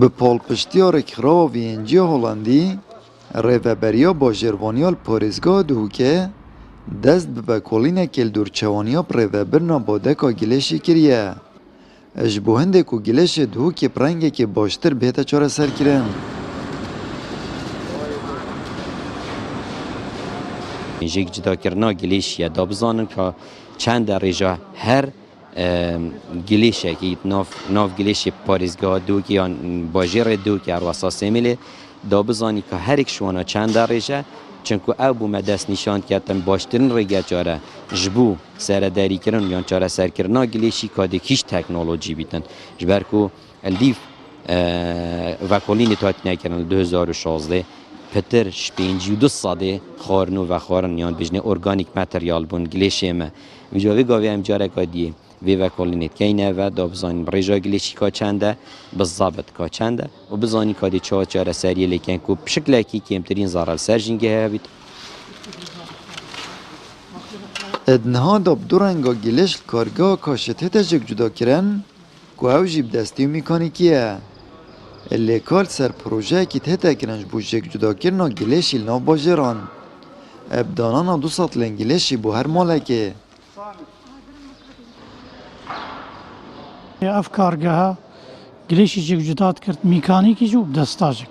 Bi polpiştiya rêkxirawa VNG Holandî, rêveberiya Bajêrvaniya li Parêzgeha Duhokê dest bi vekolînekê li dûrçewaniya rêvebirina Bodeka Gilêşê kiriye. Ji bo hindê ku Gilêşê Duhokê rengekê baştir bête çareserkirin. Jêk cudakirina Gilêşiye da bizanin ka çend rêja her gilêşekî nav gilêşê Parêzgeha Duhokê yan bajêrê Duhokê Herwasa Semêlê da bizanî ka herek ji wan çend rêje çunku ew bû me dest nîşan ketin baştirin rêgeca re ji bo seredarîkirin yan çareserkirina gilêşî kadê hîç teknolojî bîtin ji ber ku eldîv vekolînê hatînekirin li 2016 pitir ji 52 sadê xwarin û vexwarin yan bijne organîk materyal bûn gilêşê me vîja vê gavê em careka diyê vê vekolînê keyne ve da bizanîn rêja gilêşî ka çend e bi zabit ka çend e û bizanî kadê çawa çareseriyê lêkin ku pişiklekî kêmtirîn zarar ser jîngê heye bît. Edniha da bi du renga gilêş li kargeha Kaşetê te jêk cudakirin ku ew jî bi destî û mîkanîkî ye. Lêkal ser projeyekî têtekirin ji bo jêk cudakirina gilêşî li nav bajêran. Ev danana 200 lên gilêşî bo her malekê. Ev kargeha gilêşî jêk cuda dikirt mîkanîkî jî û bi destajik.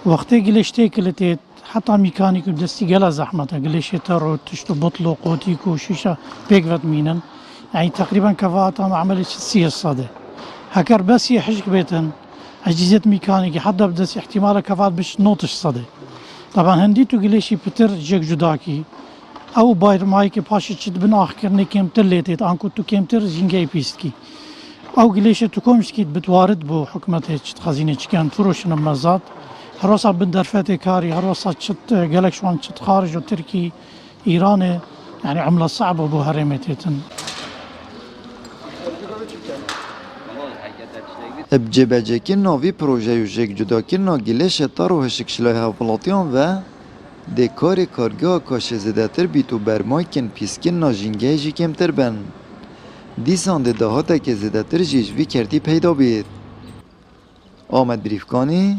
Wextê gilêş tê kilitê heta mîkanîk û destî gela zehmet e gilêşê te ro tişt û botlo qotîk û şîşa pêk vedmînin. Yani teqrîben kevatan amelê 30 sadê. Heker besî hişk bêtin ecîzet mîkanîkî heta bi destî ihtimala kevat biş 90 sadê. Taban hindî tu gilêşî pitir jêk cudakî ew bayramayekî paşê çi dibin axkirinê kêmtir lê têt an ku tu kêmtir jîngeyê pîstkî. Ew gilêşê tu komşkî bitwarid bû hikûmetê çi xezînê çikin firoşinin mezat herwasa bin derfetê karî herwasa çit gelek şwan çit xarij û Tirkî İranê yani emla saeb bû herêmê têtin. Bi cêbecekirina vî projeyê û jêk cudakirina gilêşê tar û hişkşilaya hevpilatiyan ve dê karê kargeha Kaşê zêdetir bît û bermayekên pîskirina jîngehê jî kêmtir bin. Dîsan dê dahatekê zêdetir jî ji vî kertî peyda bît. Amed Birîfkanî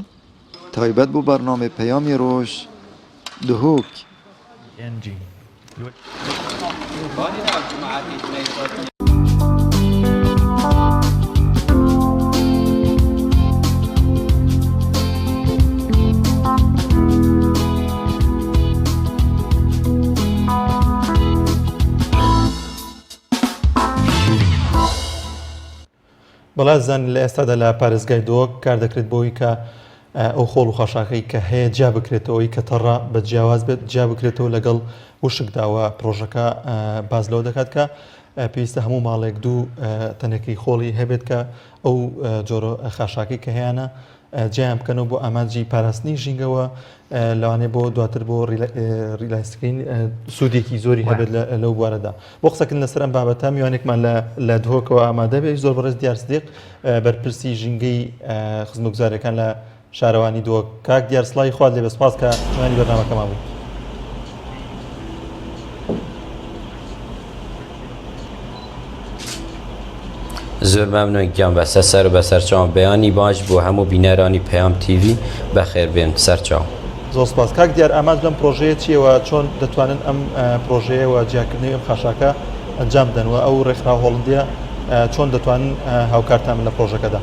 taybet bû bernamê Peyamê Roj Duhok. بەڵا زان لە ئێستادا لە پارێزگای دۆک کار دەکرێت بۆی کە ئەو خۆڵ و خەشاکەی کە هەیە جیا بکرێتەوەی کە تەڕە بە جیاواز بێت جیا بکرێتەوە لەگەڵ وشکداوە پرۆژەکە باز لەوە دەکات کە پێویستە هەموو ماڵێک دوو تەنێکی خۆڵی هەبێت کە ئەو جۆرە خاشاکی کە هەیەە جیان بکەنەوە بۆ ئامانجی پاراستنی ژینگەوە لەوانێ بۆ دواتر بۆ ریلایسکەین سوودێکی زۆری هەبێت لەو بوارەدا بۆ قسەکردن لەسەر ئەم بابەتە میوانێکمان لە دهۆکەوە ئامادە بێت زۆر بەڕێز دیار سدیق بەرپرسی ژینگەی خزمەتگوزارەکان لە شارەوانی دۆک کاک دیار سڵای خوارد لێ بەسپاس کە ژوانی بەرنامەکەمان بوو. زۆر مەمنون گیان بەسە سەر و بەسەرچاو بەیانی باش بۆ هەموو بینەرانی پەیام تیڤ بەخێر بێن سەرچاو. زۆر سپاس کاک دیار ئاماژ لەم پرۆژەیە چیەوە چۆن دەتوانن ئەم پرۆژەیەوە جیاکردنی ئەم خاشاکە ئەنجام بدەنەوە ئەو ڕێکخرا هۆڵندیە چۆن دەتوانن هاوکارتان لە پرۆژەکەدا؟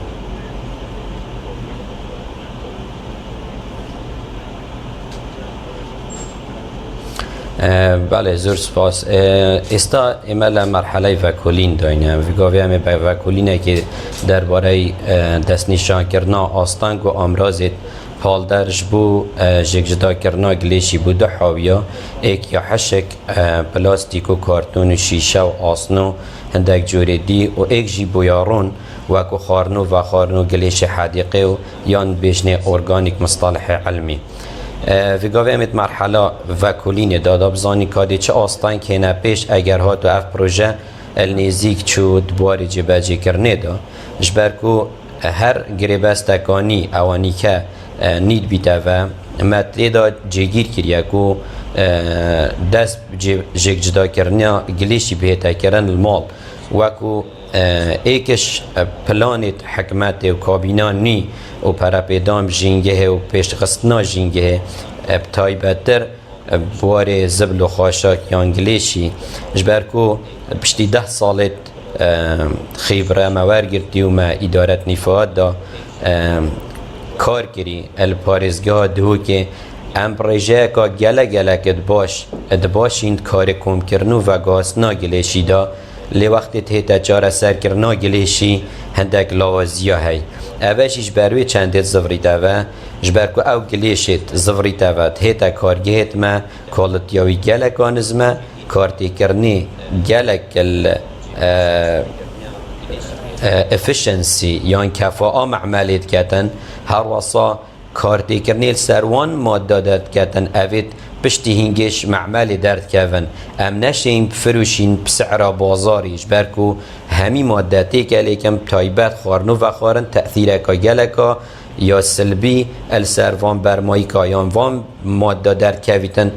بله زۆر سپاس ئێستا ئێمە لە مەرحەلەی ڤەکۆلین داینە ڤگاوی ئەمێ بە ڤەکۆلینێکی دەربارەی دەستنیشانکردنا ئاستانگ و ئامرازێت پاڵدەرش بوو ژێکجداکردنا گلێشی بوو دو حاویە ئێک یا حەشێک پلاستیک و کارتون و شیشە و ئاسن و هەندێک جۆرێ دی و ئێک ژی بۆیاڕۆن وەکو خارن و ڤەخارن و گلێشی حەدیقێ و یان بێژنێ ئۆرگانیک مستەڵحی علمی ڤگاوێمێت مەرحەلا ڤەکۆلینێ دادا بزانی کادێ چه ئاستان کێنە پێش ئەگەر هاتو ئەف پرۆژە ئەلنێزیک چوو دوباری جێبەجێکردنێدا ji ber ku her girêbestekanî ewanî ke nît bîteve me têda cêgîr kiriye ku dest jêkcidakirina gilêşî bihêtekirin li mal weku êkiş planêt hikûmetê û kabînan nî û perepêdan jîngehê û pêşxistina jîngehê taybettir warê zibl û xaşak yan gilêşî ji ber ku piştî 10 salê خیبره ما ورگرتی و ما ادارت نفاعات دا کار کری الپارزگاه دو که ام پروژه که گله که دباشین کار کم کرنو و گاسنا گلیشی دا لی وقتی تهتا چاره سر کرنا گلیشی هندک لاوازیا هی اوشیش بروی چندت زفریتا و جبر که او گلیشت زفریتا و تهتا کارگهت ما کالتیاوی گله کانزمه کارتی کرنی گله کل efficiency یان کفاءة معملیت کتن هر وصا کارتی کرنیل سروان ماده داد کتن اوید پشتی هنگش معملی درد کفن ام نشیم فروشین بسعر بازاریش برکو همی ماده تیک لیکم تایبت خارنو و خارن تأثیر که گلکا یا سلبی السروان برمایی یان وان ماده درد کویتن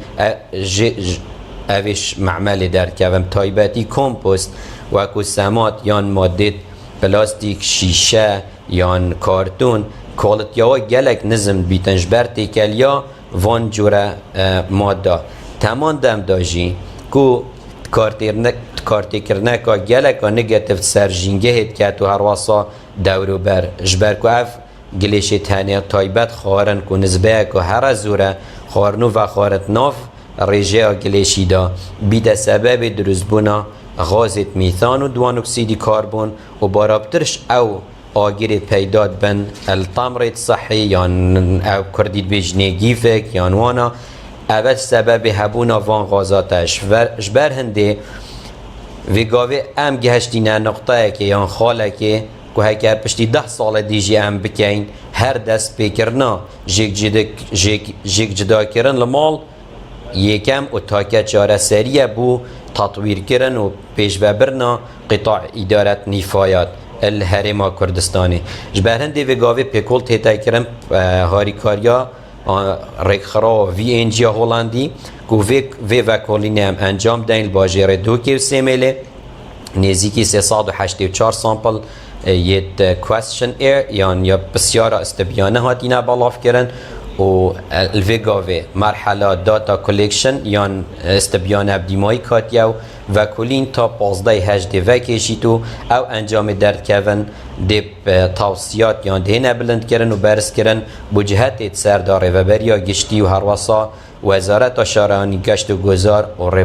اویش معملی درد کفن تایبتی کمپوست وکو سمات یان ماده پلاستیک شیشه یان کارتون کالتیاوا گلک نزم بیتنج برتی کلیا وان جوره ماده تمام دم داجی کو کارتی کرنه که گلک و نگتیف سرجینگه هید که تو هر واسا دورو بر جبر که اف گلیشی تانیه تایبت خارن که نزبه که هر زوره خارنو و خارت ناف ریجه گلیشی دا بیده سبب دروزبونا غازت میثان و دوان اکسیدی کربن و بارابترش او آگیرت پیداد بن التمرت صحی یان او کردید بجنگی فک یان وانا اول سبب هبونا وان غازاتش جبر هنده وگاوه ام گهشتینه نقطه که یان خاله که هکر پشتی 10 سال دیجی ام بکین هر دست بکرنا جیک جدا کرن لمال یکم و تاکه چاره سریه بو تطویر کردن و پیش برنا قطاع ادارت نفایات الهرم کردستانی جبر هندی وگاوی پیکول تیتا کرن هاریکاریا رکخرا وی انجی هولندی کو وی وکولینه هم انجام دین باجر دو که سیمله نزدیکی 384 سامپل یت کوئسشن ایر یا بسیار استبیانه هاتینا بالاف کردن و الفيغافي مرحلة داتا كوليكشن يان استبيان بديماي كاتيو و كلين تا 15 هجده وكيشيتو او انجام درد كيفن دي توصيات يان دهنا بلند كرن و برس كرن بجهت سردار و بريا گشتي و هروسا وزارت شارعانی گشت و گذار و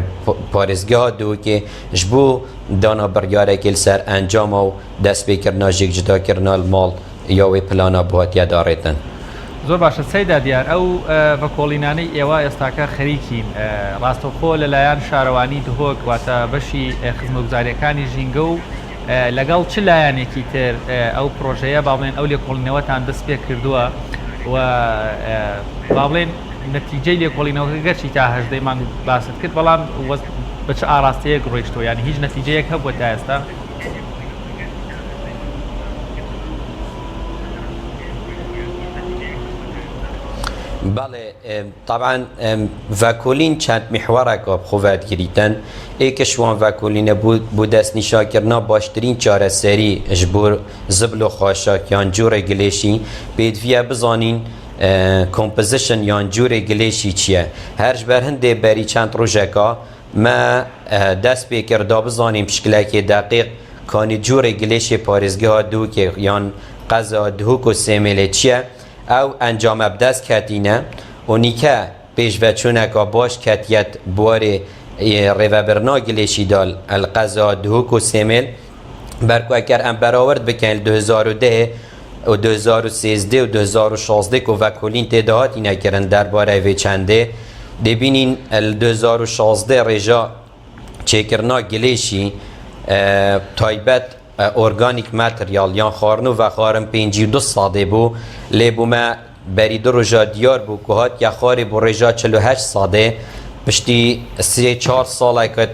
پارزگاه دو که جبو دانا برگاره کل سر انجام و دست بکرنا جگ جدا کرنا المال یا وی پلانا بهاتیا دارتن. زۆر باشە سەیدا دیار ئەو بەکۆڵینانەی ئێوە ئێستاکە خەریکین ڕاستەوخۆ لەلایەن شارەوانی دهۆک واتە بەشی خزمەتگوزاریەکانی ژینگە و لەگەڵ چ لایەنێکی تر ئەو پرۆژەیە با بڵێن ئەو لێکۆڵینەوەتان دەست پێ کردووە و با بڵێن نەتیجەی لێکۆڵینەوەکە گەرچی تا هەژدەی مانگ باست کرد بەڵام بە چ ئاراستەیەک ڕۆیشتەوە یانی هیچ نەتیجەیەک هەبووە تا ئێستا؟ بله طبعا وکولین چند محوره که خوبت گریتن ایکش وان وکولین بود دست نشا کرنا باشترین چاره سری جبور زبل و خاشاک یان جور گلیشی بیدویه بزانین کمپوزیشن یان جور گلیشی چیه هرج برهنده بری چند روژکا ما دست بکرده بزانیم شکله که دقیق کانی جور گلیشی پارزگاه دو که یان قضا دهوک و سیمیل چیه او انجام بدست کتینه و نیکه پیش و چونکا باش کتیت بواره ریوبرنا گلیشی دال القضا دهوک و سیمیل برکو اگر ام براورد بکن 2010 و 2013 و 2016 که وکولین تدهاتی نکرن در باره وی چنده ببینین 2016 رجا چکرنا گلیشی تایبت ارگانیک ماتریال یا خارنو و خارم 52 ساده بو لیبو ما برید رجا دیار بو که هات یا خاری بو رجا 48 ساده پشتی 3-4 ساله کت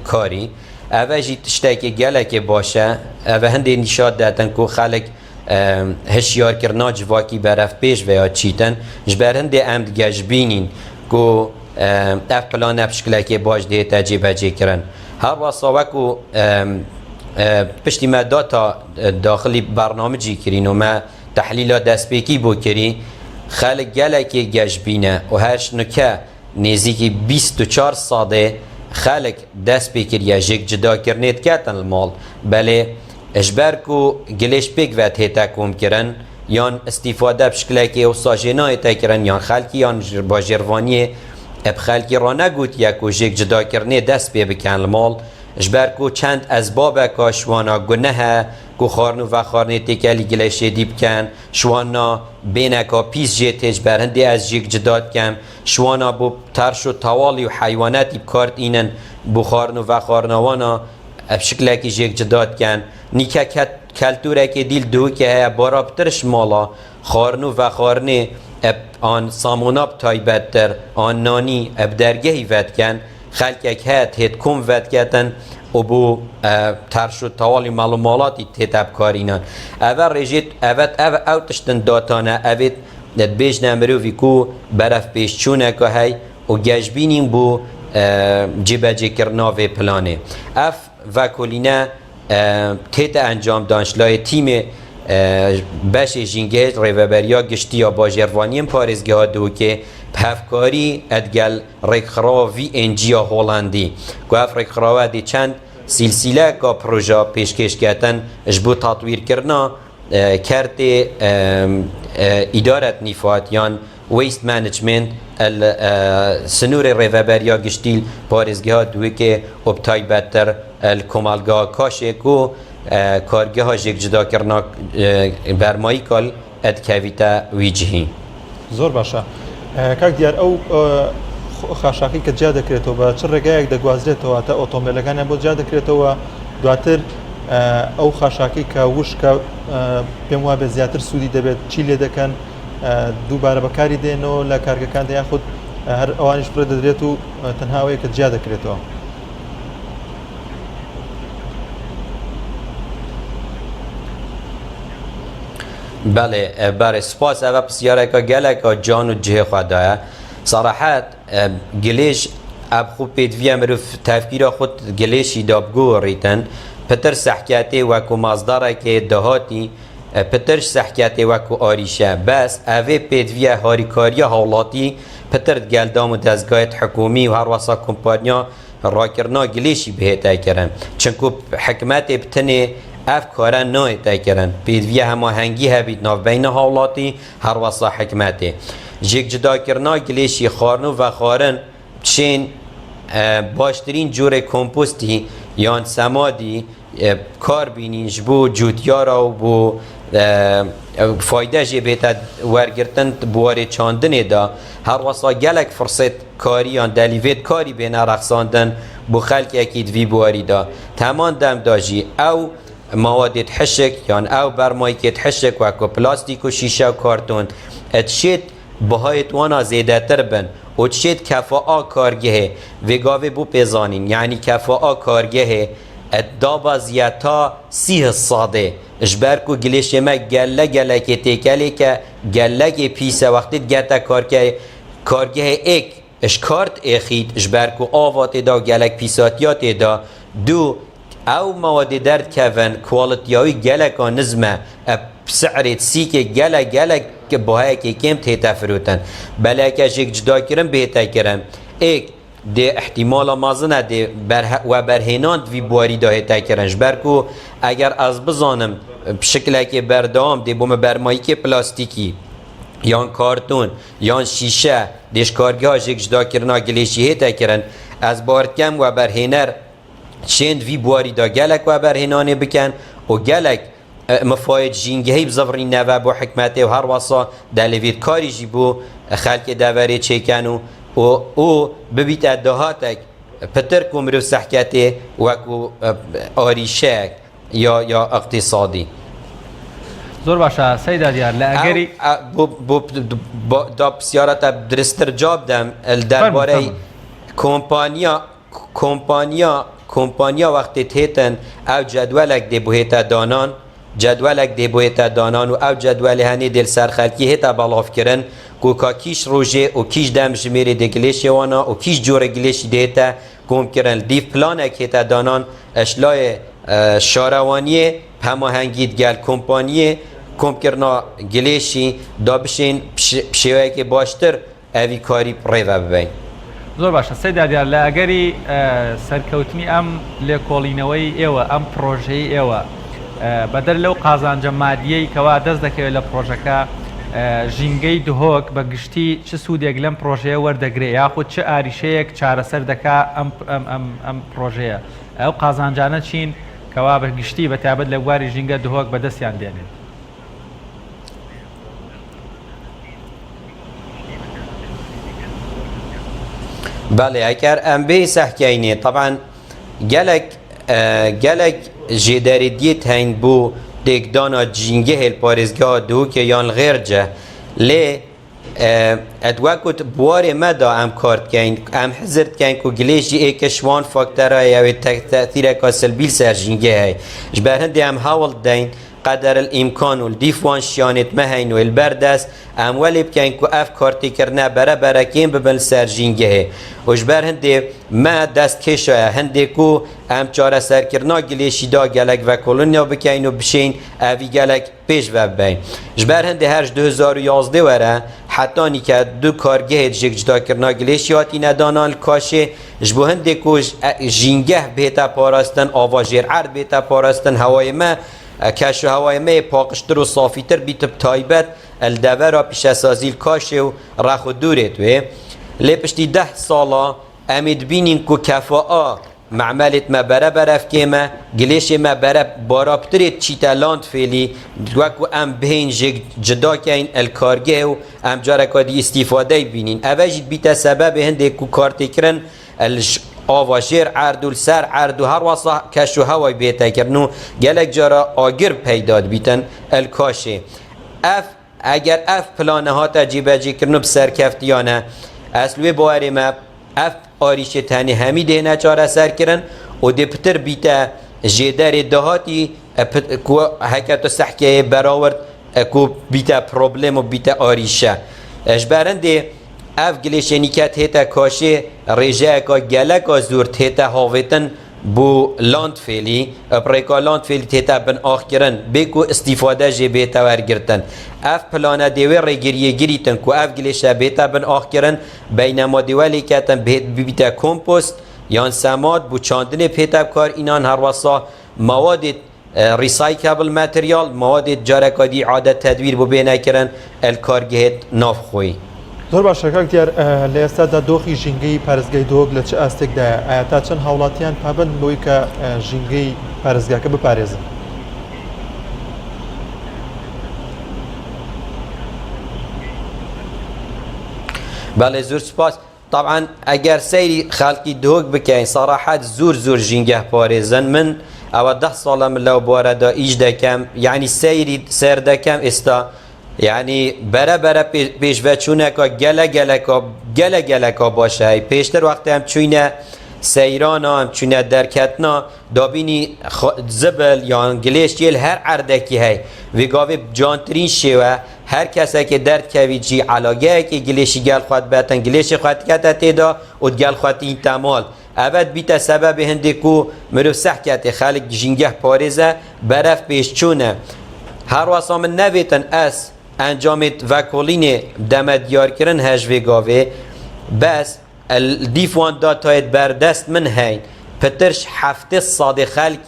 کاری اوه جی تشتاکی گله که باشه اوه هنده نشاد داتن که خلق هشیار کرنا جواکی برف پیش و یا چیتن جبر هنده امد گجبینین که اف پلان افشکله که باش ده تجیب جی کرن هر واساوه که پشتی ما داتا داخلی برنامجی کرین و ما تحلیل دست پیکی بو کری خلق گله که گجبینه و هرش نکه نزیکی 24 ساده خلق دست پیکر یا جگ جدا کرنید کتن المال بله اجبر کو گلیش پیک و تیتا کوم کرن یان استفاده بشکله که او ساجنای تا کرن یان خلقی یان با جروانی اب خلقی را نگوت یا کو جگ جدا کرنید دست پی بکن المال اجبر کو چند اسباب که شوانا گناه کو خارنو و خارنه تکلی گلشه دیب کن شوانا بینه که پیس جه تجبر هنده از جگ جداد کن شوانا بو ترش و توالی و حیواناتی بکارت اینن بو خارنو و خارنوانا بشکل که جگ جداد کن نیکه کلتوره که دیل دو که بارا بترش مالا خارنو و خارنه آن ساموناب تایبت در آن نانی اب درگهی ود کن خلق هات کم ود کتن و بو ترش و توالی معلوماتی تتاب کارینان اول رجیت اول اوتشتن داتانه اول بیش نمروی کو برف پیش چونه که هی و گجبینیم بو جبجه کرناوی پلانه اف وکولینه تیت انجام دانشلای تیم بش جینگه ریوبریا گشتی یا با جروانیم پارزگه ها دو که پفکاری ادگل رکخراوی انجیا هولندی که اف رکخراوه دی چند سلسله که پروژه پیشکش کردن جبو تطویر کرنا کرد ادارت نفات یان ویست مانجمنت سنور ریوبریا گشتیل پارزگه ها دوی که ابتای بدتر الکمالگاه کاشه که کارگه ها جگ جدا کرنا برمایی کل ادکویتا ویجهی زور باشه کاک دیار او خاشاقی که جا دەکرێتەوە چ ڕێگایەک دەگوازرێتەوە تا ئۆتۆمبیلەکانیان بۆ جا دەکرێتەوە دواتر ئەو خاشاقی کە وشکە پێم وابێ زیاتر سوودی دەبێت چی لێ دەکەن دووبارە بەکاری دێنەوە لە کارگەکان یاخود هەر ئەوانیش پڕ دەدرێت و تەنها ئەوەیە کە جا دەکرێتەوە. بله سپاس اوه پسیاره که گله که جان و جه خودایه صراحت گلیش اب خوب پیدوی مروف تفکیر خود گلیشی دابگو ریتن پتر سحکیاتی و که مازداره که دهاتی پترش سحکیت وکو آریشه بس اوه پیدویه هاریکاری هاولاتی پتر گلدام و دزگایت حکومی و هر واسا کمپانیا راکرنا گلیشی بهتا کرن چنکو حکمت بتنه اف کارن نایتا کرن پیدویه همه هنگی هبید ناف بین هاولاتی هر واسا حکمته جیک جدا کرنا گلیشی خارنو و خارن چین باشترین جور کمپوستی یان سمادی کار بینین جبو جوتیارا و بو فایده جی بیتا ورگرتن بواره چاندنه دا هر واسا گلک فرصت کاری یان دلیوید کاری بین رقصاندن بو خلق اکید وی بواری دا تمان دم داجی او مواد تحشک یان او برمایی که تحشک وکو پلاستیک و شیشه و کارتون اتشید بهایت وانا زیده تر بن و تشید کفاء کارگه وگاوه بو پیزانین یعنی کفاء کارگه ادابا زیاتا 30 صاده اجبرکو گلیش ما گله که تکلی که گله که پیسه وقتی گتا کارگه ایک اشکارت اخید اجبرکو آوات دا گلک پیساتیات دا دو او مواد درد کون کوالیتیاوی گلکا نظمه بسعرت سی که گلک که باهای که کم تیتا فروتن بله که جک جدا کرن بهتا کرن ایک ده احتمال مازنه ده و برهناند وی بواری ده تا کرنش برکو اگر از بزانم بشکل که بردام ده بوم برمایی که پلاستیکی یان کارتون یان شیشه دیش کارگاه ها جک جدا کرنا گلیشی تا کرن از بارکم و برهنر چند وی بواری ده گلک و برهنانه بکن و گلک مفاید جینگهی بزفری نوه بو حکمته و هر واسا دلوید کاری جی بو خلق دوره چیکنو و او ببیت ادهاتک پتر کمرو سحکته وکو آریشک یا اقتصادی زور باشه سیدا دیار لأگری دا بسیارت درستر جاب دم درباره کمپانیا وقتی تیتن او جدولک دی بوهیتا دانان جدولک دی بوهیتا دانان و او جدول هنی دل سرخلکی هیتا بلاف کرن که کیش روژه و کیش دم جمیره دی گلیشی وانا و کیش جور گلیشی دیتا کم کرن دیف پلانک هیتا دانان اشلای شاروانیه همه هنگید گل کمپانیه کم کرنا گلیشی دا بشین پشیوه که باشتر اوی کاری پریوه ببین زۆر باشە سەیدا دیار لە ئەگەری سەرکەوتنی ئەم لێکۆڵینەوەی ئێوە ئەم پرۆژەی ئێوە بەدەر لەو قازانجە مادیەی کەوا دەست دەکەوێت لە پرۆژەکە ژینگەی دهۆک بە گشتی چ سوودێک لەم پرۆژەیە وەردەگرێت یاخود چه ئاریشەیەک چارەسەر دەکا ئەم پرۆژەیە ئەو قازانجانە چین کەوا بە گشتی بەتابەت لە بواری ژینگە دهۆک بەدەستیان دێنێت بله اگر ام بی سحکینه طبعا گلک جداریدیت هین بو دیگدانا جینگه هل پارزگاه دو که یان غیر جه لی ادوکت بوار مدا ام کارت کن ام حضرت کن که گلیشی ای کشوان فاکتره یا تأثیر کاسلبیل سر جینگه های جبرهنده ام حاول دین قدر الامکان و دیفوان شیانت مهین و البردست ام ولی بکن که اف کارتی کرنه برا کیم ببن سر جینگه و جبر هنده ما دست کشای هنده که ام چاره سر کرنا گلیشی دا گلک و کلونیا بکن و بشین اوی گلک پیش و بین جبر هنده هرش 2011 وره حتی نیکه دو کارگه جدا کرنا گلیشیاتی ندانال کاشه جبو هنده که جینگه بیتا پاراستن آواجیر عرد بیتا پاراستن هوای ما کشو هوای ما پاکشتر و صافیتر بیت تایبت الدوه را پیش اسازیل کاشه و رخ و دورت وی لپشتی 10 سالا امید بینین که کفاء معملت ما بره افکیمه گلیش ما بره بارابترت چیتا لاند فیلی دوکو ام بین جدا کین الکارگه و ام جارکا دی استفاده بینین اوجید بیت سبب هنده که کارتی کرن آواشیر عرض سر عرض هر واسه کشو هوای بیتا کرنو گلک جارا آگر پیداد بیتن الکاشه اگر پلانه ها تجیبه جی کرنو بسر کفتیانه اصلوی باوری ما آریشه تنی همی دهنه چاره سر کرن و دی پتر بیتا جدر دهاتی که حکت سحکه براورد که بیتا پروبلم و بیتا آریشه اجبرنده اف گلیشنیکت هیتا کاشه رجه که گلک زورت هیتا هاویتن بو لاند فیلی پریکا لاند فیلی تیتا بن آخ کرن بکو استفاده جی بیتا ورگرتن اف پلانه دیوی ریگریه گریتن کو اف گلیشه بیتا بن آخ کرن بینما دیوالی کتن بیتا کمپوست یان سماد بو چاندن پیتا بکار اینان هر واسا مواد ریسایکابل ماتریال مواد جارکادی عادت تدویر بو بینه کرن الکارگهت ناف خوی زۆر باشە کاک دیار لە ئێستادا دۆخی ژینگەی پارێزگای دۆک لە چ ئاستێکدایە ئایا تا چەند هاوڵاتیان پابند بۆی کە ژینگەی پارێزگاکە بپارێزن بله زور سپاس طبعا اگر سیری خلقی دۆک بکەین صراحت زور ژینگە پارێزن من ئەوە 10 ساڵە من لەو بوارەدا ئیش دەکەم یعنی سەیری سەر دەکەم ئێستا یعنی بەرە پێشڤەچوونەکە گەلە باشە پێشتر وەختە ئەم چوینە سەیرانە ئەم چوینە دەرکەتنا دابینی زبل یان گلێشیل هەر عەردێکی هەی وێگاوێ جانترین شێوە هەر کەسێکی دەردکەوی جی عەلاگەیەکی گلێشی گەل خوات بەتەن گلێشی خوات کەتە تێدا و گەل خواتی تەمال ئەبەت بیتە سەبەبی هەندێک و مرۆڤ سەحکەتێ خەڵک ژینگە پارێزە بەرەف پێشچوونە هەروەسا من نەوێتن ئەس ئەنجامێت ڤەکۆڵینێ دەمە دیارکردن هەژوێگاوێ بەس دیفوان داتایت بەردەست من هەین پترش 700 خەلک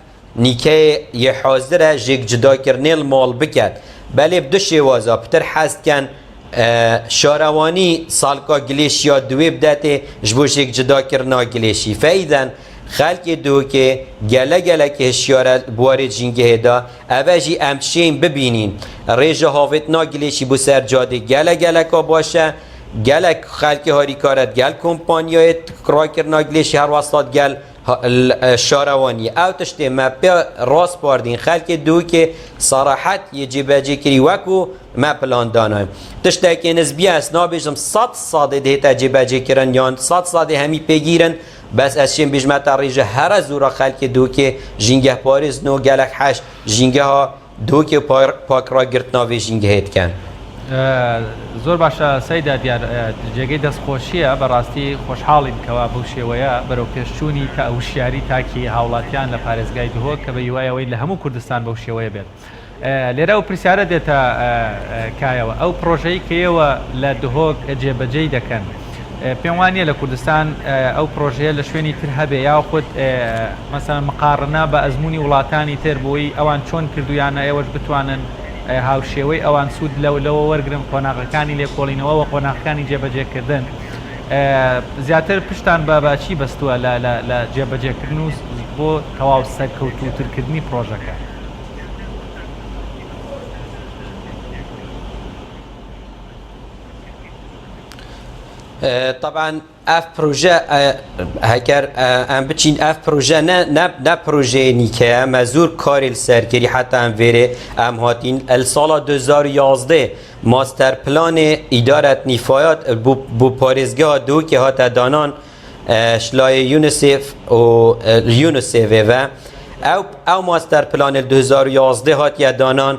نیکەیە یە حازرە ژێک جداکردنێ ماڵ بکات بەلێ دو شێوازە پتر حەستکەن شارەوانی ساڵکا گلێشیا دوێ بدەتێ ji بۆ ژێک جداکردنا گلێشی فەیدەن خەلکێ دۆکێ گەلەگەلەکێ هشیارە بوارێ جینگەهێدا ئەvە ژی ئەم شێین ببینین ڕێژە هاوێتنا گلێشی بۆ سەر جادێ گەلەگەلەکە باشە گەلک خەلکی هاریکارەت گەل کۆمپانیایەت کڕاکردنا گلێشی هەروەستات گەل شارەوانی ئەو تشتێ مە پێ ڕاست پاردین خەلکێ دۆکێ سەراحەت یە جێبەجێکردی وەکو مە پلاندانایم تشتێکی نزبیە ئەس نابێژم 100 دێتە جێبەجێکردن یان 100 هەمی پێگیرن بەس ئەسشێن بێژمەتە ڕێژە هەرە زۆرە خەلکی دۆکێ ژینگە پارێزن و گەلک حەش ژینگەها دۆکێ پاکڕاگرتناوێ ژینگەهێتکەن زۆر باشە سەیدا دیار جێگەی دەستخۆشیە بەڕاستی خۆشحاڵین کەوا بەو شێوەیە بەرەو پێشچوونی تا وشیاری تاکی هاوڵاتیان لە پارێزگای دهۆک کە بە هیوایەوەی لە هەموو کوردستان بەو شێوەیە بێت لێرە ئەو پرسیارە دێتە کایەوە ئەو پرۆژەی کەیەوە لە دهۆک جێبەجێی دەکەن پێم وانییە لە کوردستان ئەو پرۆژەیە لە شوێنی تر هەبێ یا خودت مەسەن مقارنە بە ئەزمموی وڵاتانی تر بۆی ئەوان چۆن کردویانە ئێوەش بتوانن هاوشێوەی ئەوان سوود لەوە وەرگرن قۆناغەکانی لێکۆڵینەوە و قۆناغەکانی جێبەجێکردن زیاتر پشتان بە باچی بەستووە لە جێبەجێکردن و بۆ تەواو سەرکەوتوترکردنی پرۆژەکە طبعا اف پروژه هکر ام بچین اف پروژه نه پروژه نیکه مزور کاری سرکری حتی ام ویره ام هاتین السال 2011 ماستر پلان ادارت نفایات بو پارێزگاه دو که هات دانان شلای یونیسف و یونیسف او ماستر پلان 2011 هات دانان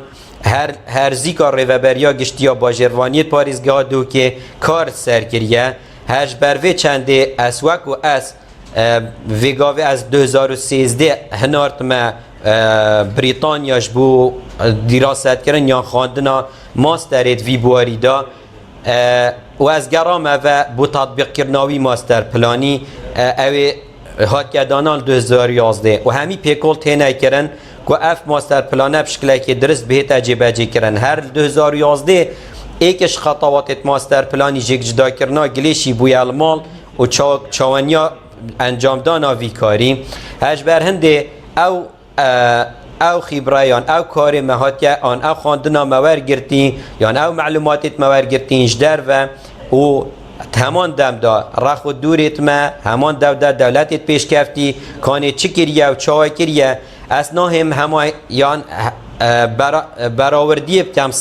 هر زیکار ریوبریا گشتیا باجروانی پارێزگاه دو که کار سرکریه هرج بروی چنده اسوک و اس ویگاوی از 2013 هنارت ما بریتانیاش بو دیراست کردن یا خواندنا ماسترید وی بواریدا و از گرامه و بو تطبیق کرناوی ماستر پلانی اوی هات کردانان 2011 و همی پیکل تینه کرن که اف ماستر پلانه بشکله که درست بهت جیبجی کرن هر 2011 ایکش خطوات ماستر پلانی جدا کرنا گلیشی بوی المال و چاوانیا انجام دانا وی کاری هج بر هنده او خبرایان او کار مهاتیا آن او خواندنا مور گرتی یا او معلوماتت مور گرتی جدر و همان دم دا رخ و دورت ما همان دولتت پیش کفتی کانه چی کریه و چای کریه اسنا همه یان براوردی بتم 100%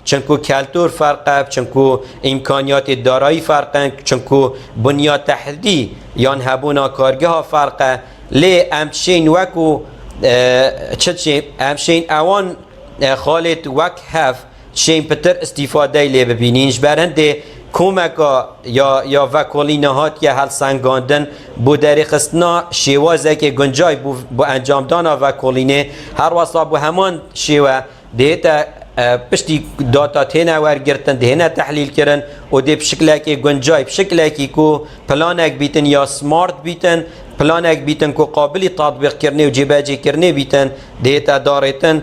چونکو کلتور فرقه چونکو امکانیات دارایی فرقه چونکو بنیاد تحتی یان هبونا کارگه ها فرقه لی امشین وکو چه امشین اوان خالت وک هف شین پتر استفاده لی ببینینش برنده کومکا یا وکولینه هات یا هل سنگاندن بو داری خستنا شیوازه که گنجای بو انجام دانا وکولینه هر واسا بو همان شیوه دیتا پشتی داتا تینا ورگرتن دهینا تحلیل کرن و دی بشکل که گنجای بشکل که کو پلانک بیتن یا سمارت بیتن پلانک بیتن کو قابلی تطبیق کرنه و جیباجی کرنه بیتن دیتا دارتن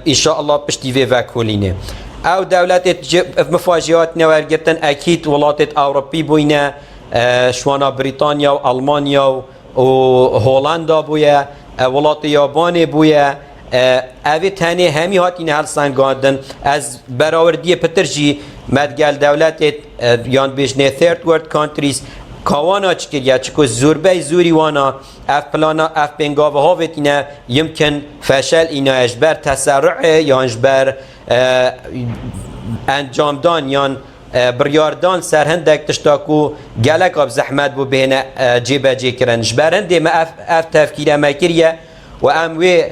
انشاءالله پشتی وی وکولینه او دولت مفاجئات نوارگرتن اكيد ولات اوروبي بوينه شوانا بريطانيا و المانيا و هولندا بويا ولات يابان بويا اوی تاني همي هاتين هل سنگاندن از براوردی پترجي مدگل دولت یان بجنه third world countries کوانا چکریا چکو زوربه زوری وانا اف پلانا اف بنگاوه هاوت اینا يمكن فشل اینا اجبر تسرع یا اجبر انجام دان یان بریاردان سرهندک تشتاکو گلک آب زحمت بو بین جیبه جی کرن جبرنده ما اف تفکیر ما کریه و اموی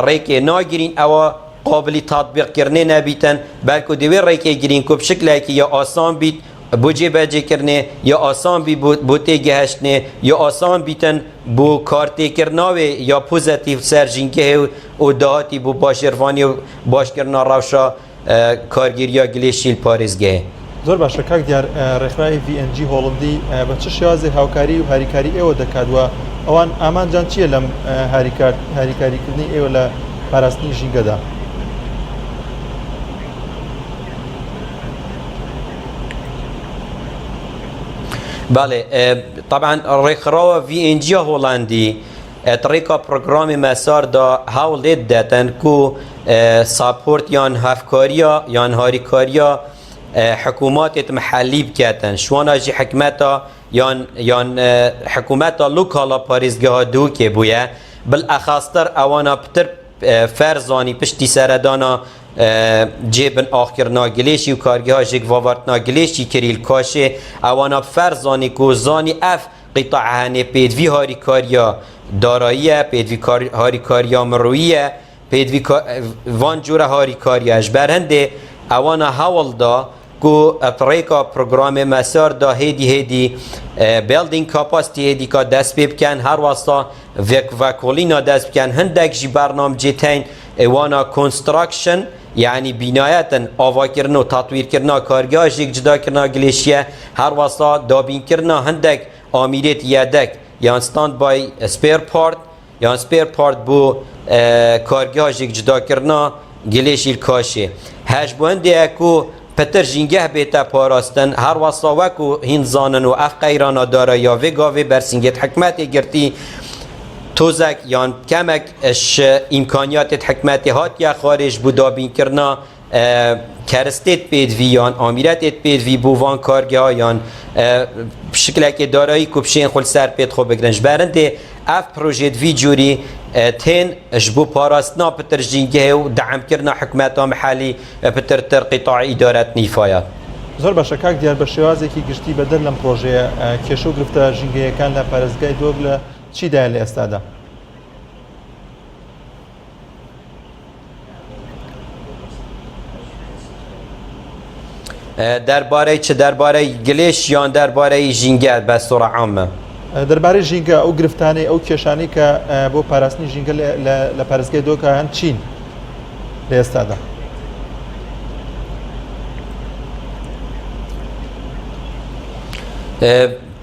ریک ناگرین او قابلی تطبیق کرنه نبیتن بلکو دوی ریک گرین کو بشکل که یا آسان بیت بو جیبه جی کرنه یا آسان بی بو تیگه هشتنه یا آسان بیتن بو کارتی کرناوی یا پوزیتیو سرجینگه و دهاتی بو باشروانی و باش کرنا روشا کارگیریا گلیشیل پاریزگه زۆر باشە کاک دیار ڕێکخراوی VNG هۆڵندی بە چ شێوازێ هاوکاری و هاریکاری ئێوە دەکاتوە ئەوان ئامانجان چییە لەم هاریکاریکردنی ئێوە لە پاراستنی ژینگەدا؟ بله طبعا ڕێکخراوە VNG هۆڵندی طریقا پروگرام مسار دا هاولید داتن کو ساپورت یان هفکاریا یان هاریکاریا حکومات محلی بکاتن شوانا جی حکمتا یان حکومتا لوکالا پاریزگاه دو که بویه بالاخصتر اوانا پتر فرزانی پشتی سردانا جیبن آخرنا گلیشی و کارگاه جیگ واورتنا گلیشی کریل کاشه اوانا فرزانی کو زانی اف قطعه پیدوی هاریکاریا داراییه پیدوی هاریکاریا مرویه پیدوی وان جوره هاریکاریا اجبرهنده اوانا حول دا کو طریقا پروگرام مسار دا هیدی بیلدینگ کپاسیتی هیدی که دست بکن هر واسطا وکولینا دست بکن هندک جی برنامه جیتین اوانا کنستراکشن یعنی بینایتن آوا کرنا و تطویر کرنا کارگاه جیگ جدا کرنا گلیشیه هر واسطا دابین کرنا هندک آمیریت یادک یا ستاند بای سپیر پارت یا سپیر پارت بو کارگاه جیگ جدا کرنا گلیشیل کاشه هش بونده اکو پتر جینگه بیتا پاراستن هر واسطا وکو هنزانن و اف قیرانا داره یا وگاوی برسینگت حکمتی گرتی توزک یان کمک اش امکانیات حکمتی هات یا خارج بودا بین کرنا کرستیت پیدوی یان آمیرتت پیدوی بووان کارگاه یان بشکل که دارایی کبشین خل سر پید خوب بگرنج برنده اف پروژیت وی جوری تین جبو پاراستنا پتر جینگه و دعم کرنا حکمت محلی پتر تر قطاع ادارت نیفایا زۆر باشە کاک دیار بە شێوازێکی گشتی بەدەر لەم پرۆژەیە کێشە و گرفتە ژینگەیەکان لە پارێزگای دۆگ لە چیدایە لە ئێستادا؟ درباره چه درباره گلیش یان درباره ژینگە بە سوڕە عامە دەربارەی ژینگە ئەو گرفتانەی ئەو کێشانەی کە بۆ پاراستنی ژینگە لە پارێزگای دۆکە هەن چین لە ئێستادا؟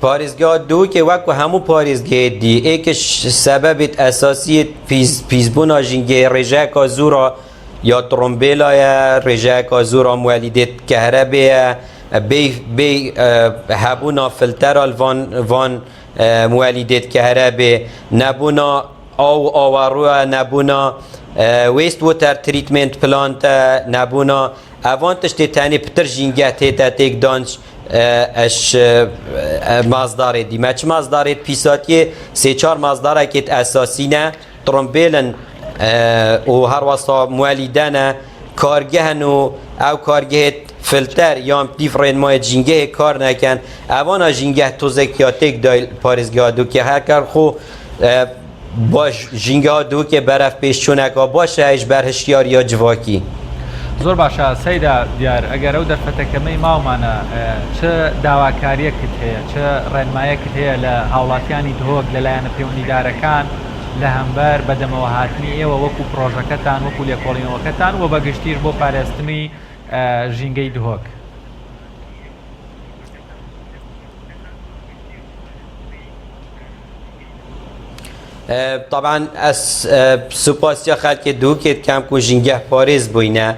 پاریزگاه دو که وکو همو پاریزگاه دی ایکش سببت اساسی پیزبونا ژینگە ڕێژەیەکە زورا یا ترومبیلایە ڕێژەیەکە زورا مولیدێت کەهرەبەیە بی هبونا فلترال وان مولیدێت کەهرەبێ نەبوونا ئاو ئاوەڕووە نەبوونا ویست ووتەر تریتمنت پلانتە نەبوونا ئەوان تشتێ تەنێ پتر ژینگە تێتە تێکدانج اش مازدارت دی مچ مازدارت پیساتیه سه چهار مازدارکت اساسی نه ترومبیلن و هر واسطا مولیدن کارگهن و او کارگهت فلتر یا دیفرین مای جینگه کار نکن اوانا جینگه توزکیاتک دایل پارێزگا دو که هر کار خو باش جینگه دو که برف پیش چونکا باشه ایش برهشیار یا جواکی زۆر باشە سەیدا دیار ئەگەر ئەو دەرفەتەکەمەی ماومانە چ داواکاریەکت هەیە چ ڕێنمایەکت هەیە لە هاوڵاتیانی دهۆک لەلایەنە پەیوەندیدارەکان لە هەمبەر بەدەمەوە هاتنی ئێوە وەکو پرۆژەکەتان وەکو لێکۆڵینەوەکەتان و بەگشتیش بۆ پارێزتنی ژینگەی دهۆک. طبعا از سوپاسیا خلک دوکت کم کو جنگه پاریز بوینه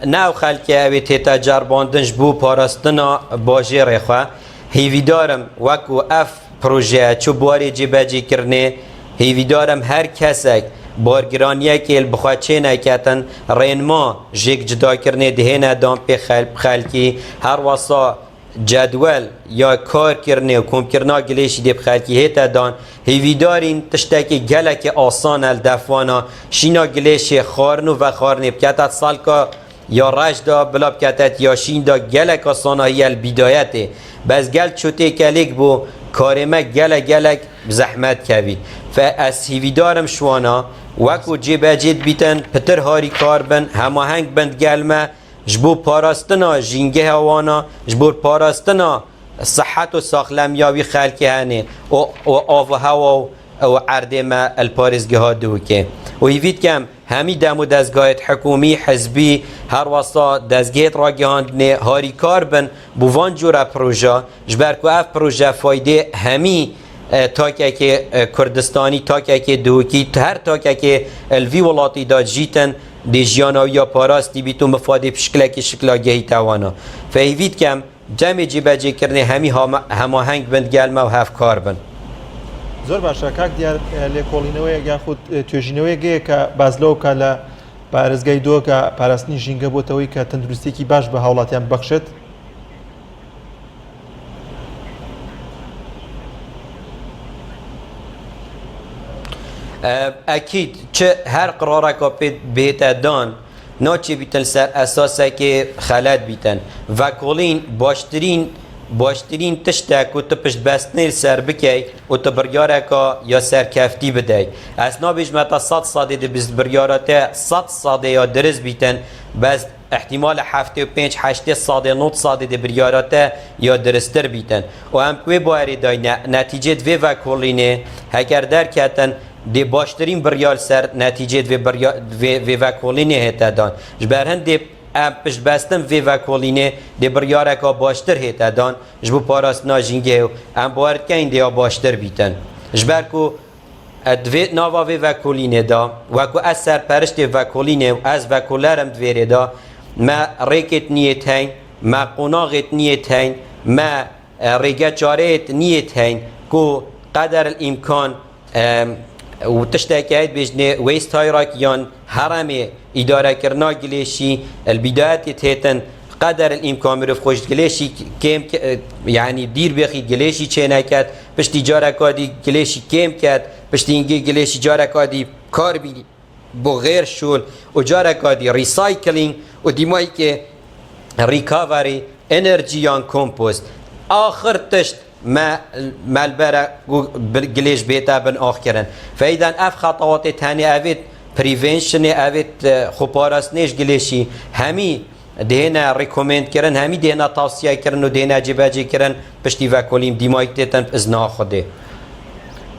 ناو خلک اوی تیتا جرباندنش بو پاراستنا باجی رخوا هیویدارم وکو اف پروژه چو باری جیبجی کرنه هیویدارم هر کسک بارگرانیه که بخواه چه نکتن رینما جیک جدا کرنه دهنه دام پی خلکی هر واسا جدول یا کار کرنه و کم کرنا گلیشی دیب خلکی هیتا دان هیویدارین تشتاکی گلک آسان الدفوانا شینا گلیشی خارنو و خارنه بکتت سالکا یا رش دا بلا بکتت یا شین دا گلک آسانایی البیدایته بس گل چوته کلیک بو کارمه گلک زحمت کوی فاس هیویدارم شوانا وکو جیبه جید بیتن پتر هاری کار بن هماهنگ بند گلمه جبو پاراستنا جنگه هوانا جبو پاراستنا صحت و ساخلمیاوی خلکی هنه و آو هوا و عرده ما الپارزگه ها دوکه و هیوید کم همی دمو دزگاهت حکومی حزبی هر واسطا دزگهت را گهاندنه هاری کار بن بوان جورا پروژه جبرکو اف پروژه فایده همی تاکه که کردستانی تاکه که دوکی هر تاکه که الوی ولاتی دا جیتن دی جیانا یا پاراستی بیتو مفاده پشکلکی شکلاگهی توانا فهیوید کم جمع جیبجی کرنه همی هماهنگ بند گلمه و هف کار بند زۆر باشە کاک دیار لێکۆڵینەوەی یاخود توێژینەوەیەگەیە کە بازلەوە لە پارێزگای دۆکە پاراستنی ژینگە بۆتەوەی کە تەندروستێکی باش بە هاوڵاتیان ببەخشێت. ئەکید چ هەر قڕارێکا پێ بێتە دان ناچێ بیتن سەر ئەساسێکی خەلەت بیتن ڤەکۆڵین باشترین تشتێک و پشت بەستنی سەر بکەی و تو بڕیارێکە یا سەرکەفتی بدەی ئەس نابێژمەتە 100 دەبیست بڕیارەتە 100 یا درست بیتن بەس احتمال 75-80 de bryarate ya درستر بیتن و هم کوی باری دای نتیجه دوی وکولینه هگر درکتن دی باشترین بریال سر نتیجه دوی وکولینه هتا دان جبر هنده ام پشت بستم وی وکولینه دی بریاره که باشتر هتا دان جبو پاراست ناجینگه ام بارد که این دیا باشتر بیتن جبر کو دوی ناوا وی وکولینه دا وکو از سرپرشت وکولینه و از وکولرم دویره دا ما ریکت نیت هین ما قناغت نیت هین ما ریگت جارت نیت هین کو قدر الامکان و تشتاكيات بجنة ويست هايراكيان هرمي إدارة كرنا جليشي البدايات تهتن قدر الإمكان مرف خوش جليشي كم يعني دير بخي جليشي چيناكات باش تجارة كادي جليشي كم كات باش تنجي جليشي جارة كادي كاربي بو غير شول و جارة كادي ريسايكلينج و ديماي كي ريكافري انرجيان كومبوست آخر تشت ما البرا جليش بيتا بن آخرن فإذا أف خطوات تاني أفيد بريفنشن أفيد خبارس نيش جليشي همي دهنا ريكومند كرن همي دهنا توصية كرن و دهنا جباجي كرن پشتی وکولیم دیمایک تتن ازنا خوده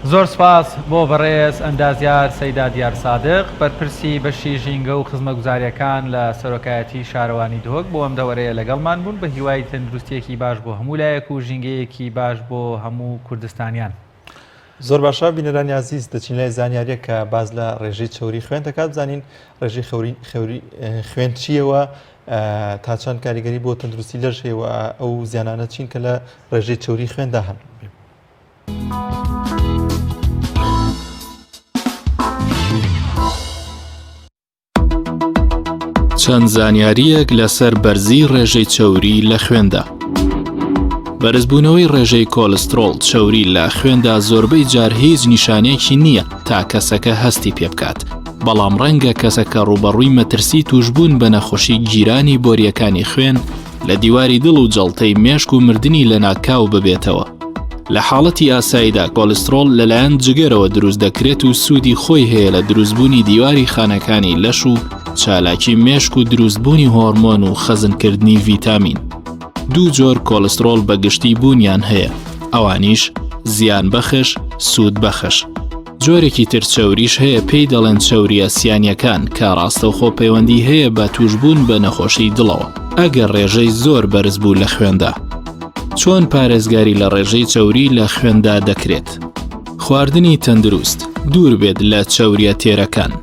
زۆر سپاس بۆ بەڕێز ئەندازیار سەیدا دیار سادق بەرپرسی بەشی ژینگە و خزمەتگوزاریەکان لە سەرۆکایەتی شارەوانی دهۆک بۆ ئەم دەوەرەیە لەگەڵمان بوون بە هیوای تەندروستیەکی باش بۆ هەموو لایەک و ژینگەیەکی باش بۆ هەموو کوردستانیان. زۆر باشە بینەرانی عزیز دەچین لای زانیاریە کە باز لە ڕێژەی چۆری خوێن دەکات بزانین ڕێژەی خوێن چیەوە تا چەند کاریگەری بۆ تەندروستی لەش هەیەوە ئەو زیانانە چین کە لە ڕێژەی چۆری خوێندا هەن. چەند زانیاریەک لەسەر بەرزی ڕێژەی چەوری لە خوێندا. بەرزبوونەوەی ڕێژەی کۆلسترۆڵ چەوری لە خوێندا زۆربەی جار هیچ نیشانەیەکی نییە تا کەسەکە هەستی پێ بکات. بەڵام ڕەنگە کەسەکە ڕوبەڕووی مەترسی توشبوون بە نەخۆشی گیرانی بۆریەکانی خوێن لە دیواری دڵ و جەڵتەی مێشک و مردنی لە ناکاو ببێتەوە. لە حاڵەتی ئاساییدا کۆلسترۆڵ لەلایەن جگەرەوە دروست دەکرێت و سوودی خۆی هەیە لە دروستبوونی دیواری خانەکانی لەش و چالاکی مێشک و دروستبوونی هۆرمۆن و خەزنکردنی ڤیتامین. دوو جۆر کۆلسترۆل بەگشتی بوونیان هەیە، ئەوانیش زیان بەخش، سوود بەخش. جۆرێکی تر چەوریش هەیە پێی دەڵێن چەوریە سیانیەکان کە ڕاستەوخۆ پەیوەندی هەیە بە توشبوون بە نەخۆشی دڵەوە ئەگەر ڕێژەی زۆر بەرز بوو لە خوێندا. چۆن پارێزگاری لە ڕێژەی چەوری لە خوێندا دەکرێت؟ خواردنی تەندروست، دوور بێت لە چەوریە تێرەکان.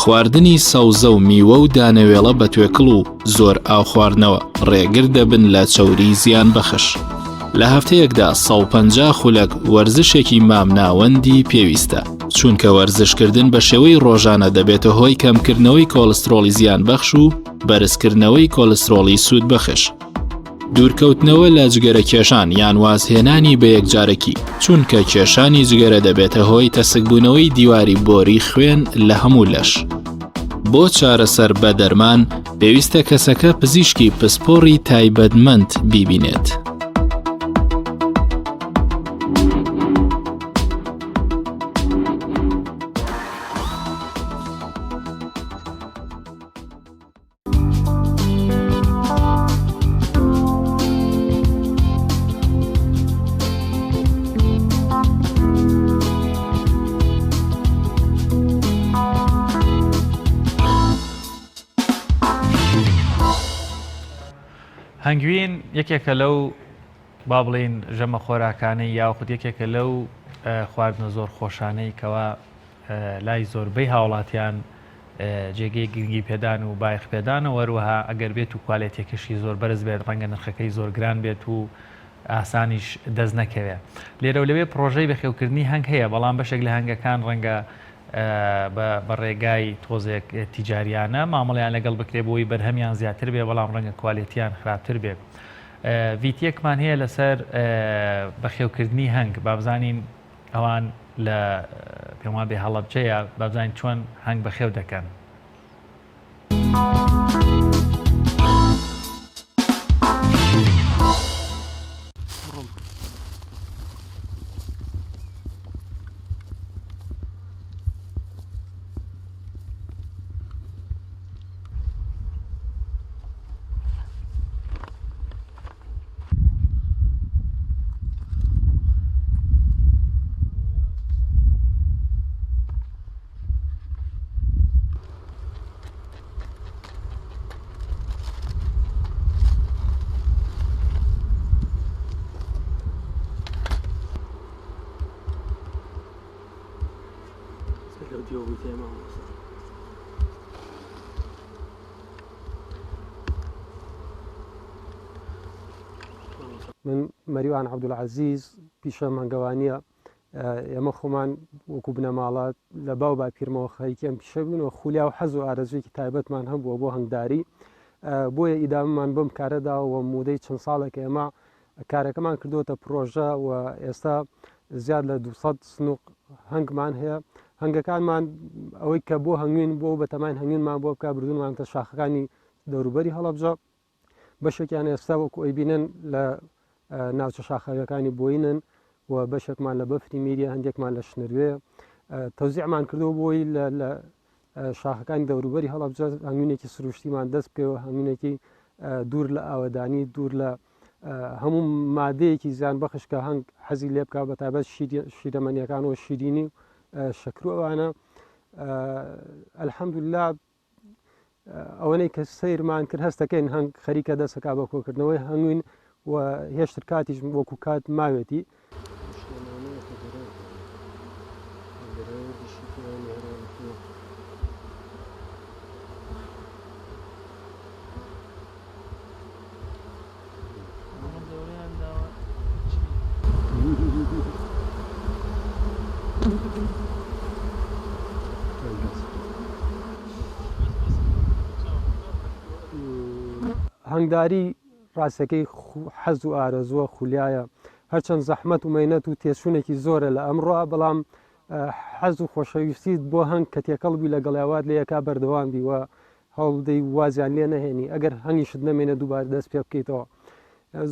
خواردنی سەوزە و میوە و دانەوێڵە بە توێکڵ و زۆر ئاو خواردنەوە ڕێگر دەبن لە چەوری زیان بەخش. لە هەفتەیەکدا 150 خولەک وەرزشێکی مامناوەندی پێویستە، چونکە وەرزشکردن بە شێوەی ڕۆژانە دەبێتە هۆی کەمکردنەوەی کۆلسترۆلی زیان بەخش و بەرزکردنەوەی کۆلسترۆلی سوود بەخش. دوورکەوتنەوە لە جگەرە کێشان یان وازهێنانی بە یەکجارەکی، چونکە کێشانی جگەرە دەبێتە هۆی تەسکبوونەوەی دیواری بۆری خوێن لە هەموو لەش. بۆ چارەسەر بە دەرمان پێویستە کەسەکە پزیشکی پسپۆڕی تایبەتمەند بیبینێت. هەنگوین یەکێکە لەو با بڵێن ژەمە خۆراکانەی یاخود یەکێکە لەو خواردنە زۆر خۆشانەی کەوا لای زۆربەی هاوڵاتیان جێگەی گرنگی پێدان و بایخ پێدانە، وەروەها ئەگەر بێت و کوالێتێکیشی زۆر بەرز بێت ڕەنگە نرخەکەی زۆر گران بێت و ئاسانیش دەست نەکەوێت. لێرە و لەوێ پرۆژەی بەخێوکردنی هەنگ هەیە، بەڵام بەشێک لە هەنگەکان ڕەنگە بە ڕێگای تۆزێک تیجاریانە مامەڵیان لەگەڵ بکرێ بۆی بەرهەمیان زیاتر بێ، بەڵام ڕەنگە کوالێتیان خراپتر بێت. ڤیتیەکمان هەیە لەسەر بەخێوکردنی هەنگ، بابزانین ئەوان لە پێما بێ هەڵەبجەیە بابزانین چۆن هەنگ بەخێو دەکەن. من مەریوان عەبدولعەزیز پیشە مانگەوانیە ئێمە خۆمان وەکو بنەماڵات لە باو باپیرمەوە خەریکیان پیشە بوون و خولیا و حەز و ئارەزوێکی تایبەتمان هەبووە بۆ هەنگداری، بۆیە ئیدامەمان بەم کارەدا و مودەی چەند ساڵێک ئێمە کارەکەمان کردوتە پرۆژە و ئێستا زیاد لە 200 سنووق هەنگمان هەیە. هەنگەکانمان ئەوەی کە بۆ هەنگوین بۆ بەتەمان هەنگوینمان بۆ بکە بردوونمان کە شاخەکانی دەوروبەری هەڵەبجە بەشێکیان ئێستا وەکو ئەیبینن لە ناوچە شاخەکانی بۆینن و بەشێکمان لە بەفری میریە، هەندێکمان لە شنروێ. تەوزیعمان کردو بۆی لە شاخەکانی دەوروبەری هەڵەبجە هەنگوینێکی سروشتیمان دەست بکەوە، هەنگوینێکی دوور لە ئاوەدانی، دوور لە هەموو مادەیەکی زیان بەخش کە هەنگ حەزی لێ بکە، بەتابەت شیرەمەنیەکان و شیرینی و شەکرۆوانە. ئەلحەمدوللا ئەوەنەی کە سەیرمان کرد هەستەکەین هەنگ خەریکە دەستەکا بە کۆکردنەوەی هەنگوین و هێشتر کاتیش وەکو کات ماوێتی. هەنگداری ڕاستەکەی حەز و ئارەزووە خولیایە، هەرچەند زەحمەت و مەینەت و تێشوونێکی زۆرە لە ئەمڕۆ، بەڵام حەز و خۆشەویستیت بۆ هەنگ کە تێکەڵ بی لەگەڵاوات لە یەکا بەردەوام بی و هەوڵدەی وازیان لێ نەهێنی، ئەگەر هەنگیشت نەمێنە دووبارە دەست پێ بکەیتەوە.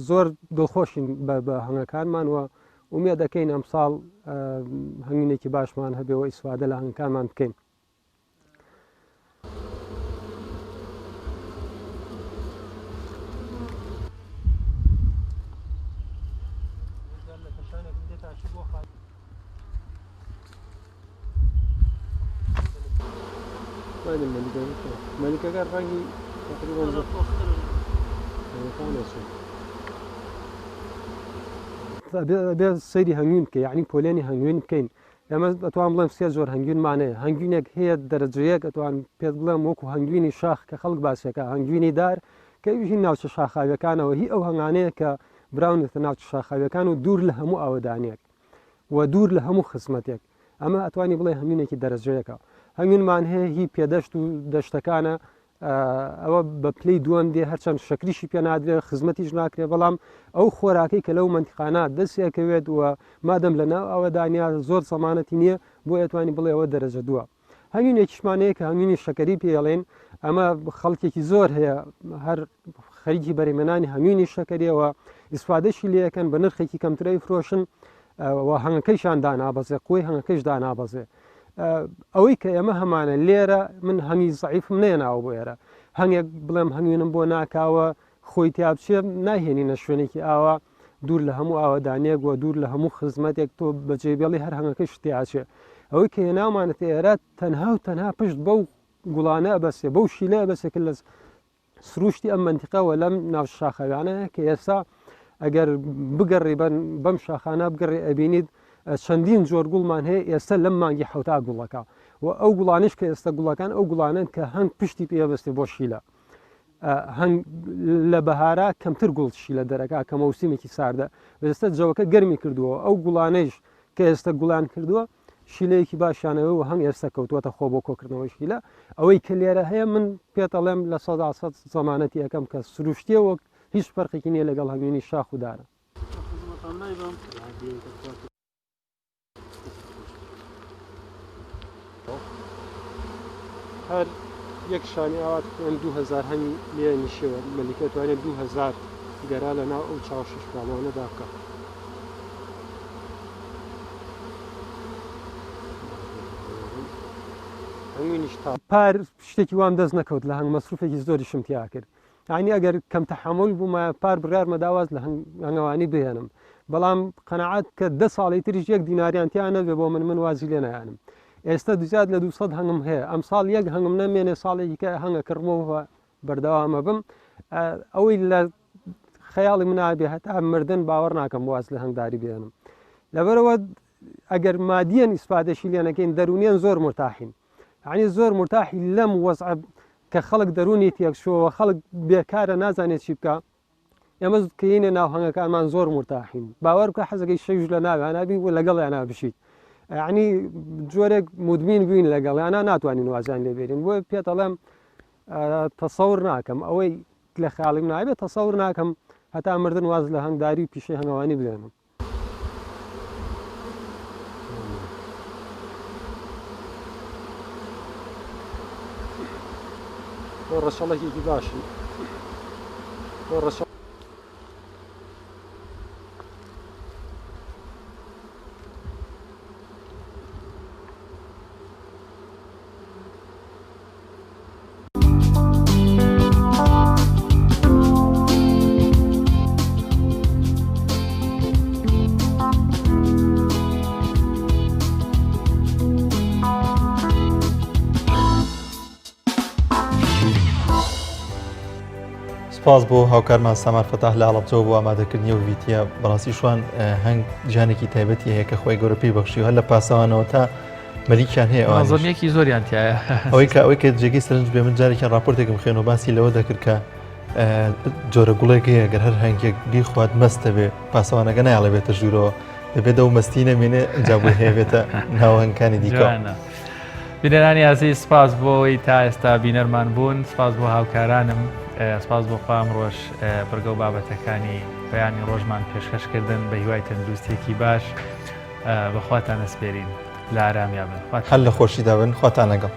زۆر دڵخۆشین بە هەنگەکانمان و ومێ دەکەین ئەمساڵ هەنگینێکی باشمان هەبێەوە ئیسفادە لە هەنگەکانمان بکەین. مەلیکەکە ڕەنگی بێ سەیری هەنگوین بکە یعنی پۆلێنی هەنگوین بکەین ئێمە ئەتوان بڵێم سێ زۆر هەنگوینمانەیە هەنگوینێک هەیە دەرەجەیەک ئەتوان پێت بڵێم وەکو هەنگوینی شاخ کە خەڵک باسەکە هەنگوینی دار کە هی ناوچە شاخاویەکانەوە هی ئەو هەنگانەیە کە براونێتە ناوچە شاخاویەکان و دوور لە هەموو ئاوەدانێک و دوور لە هەموو خزمەتێک ئەمە ئەتوانی بڵێ هەنگوینێکی دەرەجەیەکە هەنگوینمان هەیە هی پێدەشت و دەشتەکانە ئەوە بە پلەی دووەم دێ هەرچەند شەکریشی پێ نادرێت خزمەتیش ناکرێت بەڵام ئەو خۆراکەی کە لەو منتیقانە دەستێکەوێت و مادەم لە ناو ئەوەدانیا زۆر زەمانەتی نییە بۆ ئەتوانی بڵێ ئەوە دەرەجە دووە هەنگوینێکیشمانەیە کە هەنگوینی شەکەری پێڵێن ئەمە خەڵکێکی زۆر هەیە هەر خەریکی بەرهێمەنانی هەنگوینی شەکەریەوە ئیسفادەشی لەکەن بە نرخێکی کەمترەی فرۆشن و هەنگەکەیشان دانابەزێ قوی هەنگەکەیش دانابەزێ ئەوەی کە ئێمە هەمانە لێرە من هەنگی زعیفم نێناوە بۆ ئێرە هەنگێک بڵێم هەنگوینم بۆ ناکاوە خۆی تیابچێ ناهێنینە شوێنێکی ئاوا دوور لە هەموو ئاوەدانێک و دوور لە هەموو خزمەتێک تۆ بەجێبێڵی هەر هەنگەکەی شتیاچێ ئەوەی کە هێناوانێت ئێرە تەنها و تەنها پشت بەو گوڵانە ئەبەسێ بەو شیلە ئەبەسێکە لە سروشتی ئەم منتیقەوە لەم ناو شاخەوانە کە ئێستا ئەگەر بگەڕی بەم شاخانە بگەڕێ ئەبینیت چەندین جۆر گوڵمان هەیە ئێستا لەم مانگی حوتا گوڵەکە و ئەو گوڵانش کە ئێستا گوڵەکان ئەو گوڵانن کە هەنگ پشتی پێبستێ بۆ شیلە هەنگ لە بەهارا کەمتر گوڵشی لە دەرەکە کە مەوسیمێکی ساردە ئێستا جەوەکە گەرمی کردووە ئەو گوڵانەیش کە ئێستا گوڵان کردووە شیلەیەکی باشانەوە و هەنگ ئێستا کەوتوەتە خۆ بۆ کۆکردنەوەی شیلە ئەوەی کە لێرە هەیە من پێتەڵێم لە سەد زەمانەتی یەکەم کە سروشتیەوە هیچ فەرقێکی نییە لەگەڵ هەنگوینی شاخ و دارە هەر یەک شانی ئاوات 2000 هەنگی لێ نیشەوە مەلیکە توانێت 2000 گەرا لە ناو ئەو چاوشش پامانەدا بکە پار شتێکی وام دەست نەکەوت لە هەنگ مەسروفێکی زۆری شمتیا کرد یعنی ئەگەر کەم تەحمل بوومە پار بڕارمە داواز لە هەنگاوانی بهێنم بەڵام قەنەعات کە 10 ساڵی تریش یەک دیناریان نەبێ بۆ من وازی لێ نایانم ئێستا دوزیاد لە 200 هەنگم هەیە ئەم ساڵ یەک هەنگم نەمێنێ ساڵێکی کە هەنگە کڕمەوە بەردەوامە بم ئەوەی لە خەیاڵی منابێ هەتا مردن باوەڕ ناکەم واز لە هەنگداری بێنم لەبەرەوە ئەگەر مادیەن ئیسپادەشی لێنەکەین دەرونیان زۆر مرتاحین یعنی زۆر مرتاحی لەم وەزع کە خەڵک دەرونی تێکشۆوە خەڵک بێکارە نازانێت چی بکە ئێمە کەینە ناو هەنگەکانمان زۆر مرتاحین باوەڕ بکە حەزەکەی شەویش لە ناویانابی و لەگەڵ یانە بشیت یعنی جۆرێک مدمین بووین لەگەڵ یانە ناتوانین وازیان لێبێرین بۆ پێتەڵێم تەسەور ناکەم ئەوەی لە خیاڵیم نابێت تەسەور ناکەم هەتا مردن واز لە هەنگداری و پیشەی هەنگاوانی بێنم بۆ ڕەشەڵێکی باشی بۆ ڕەشە سپاس بۆ هاوکارمان سامار فەتاح لە هەڵەبجە بۆ ئامادەکردنی و ڤیدیۆ بەڕاستی شوان هەنگ جانێکی تایبەتی هەیە کە خۆی گەورە پێی بەخشی و هەر لە پاسەوانەوە تا مەلیکیان هەیە ئەوەیەکی زۆریان تایە ئەوەی کە جێگەی سەرنج بێ من جارێکیان راپۆرتێکم خوێن و باسی لەوە دەکرد کە جۆرە گوڵێک هەیە گەر هەر هەنگێک بیخوات مەستە بێ پاسەوانەکە نایڵێ بێتە ژوورەوە دەبێت ئەو مەستی نەمێنێ ئەنجا بۆ هەیە بێتە ناو هەنگەکانی دیکە بینەرانی ئازیز سپاس بۆی تا ئێستا بینەرمان بوون سپاس بۆ هاوکارانم سپاس بۆ خۆم ڕۆژ بەرگە و بابەتەکانی بەیانی ڕۆژمان پێشکەشکردن بە هیوای تەندروستێکی باش بەخواتان ئەسپێرین لە ئارامیا بن هەر لە خۆشیدا بن خواتان لەگەڵ.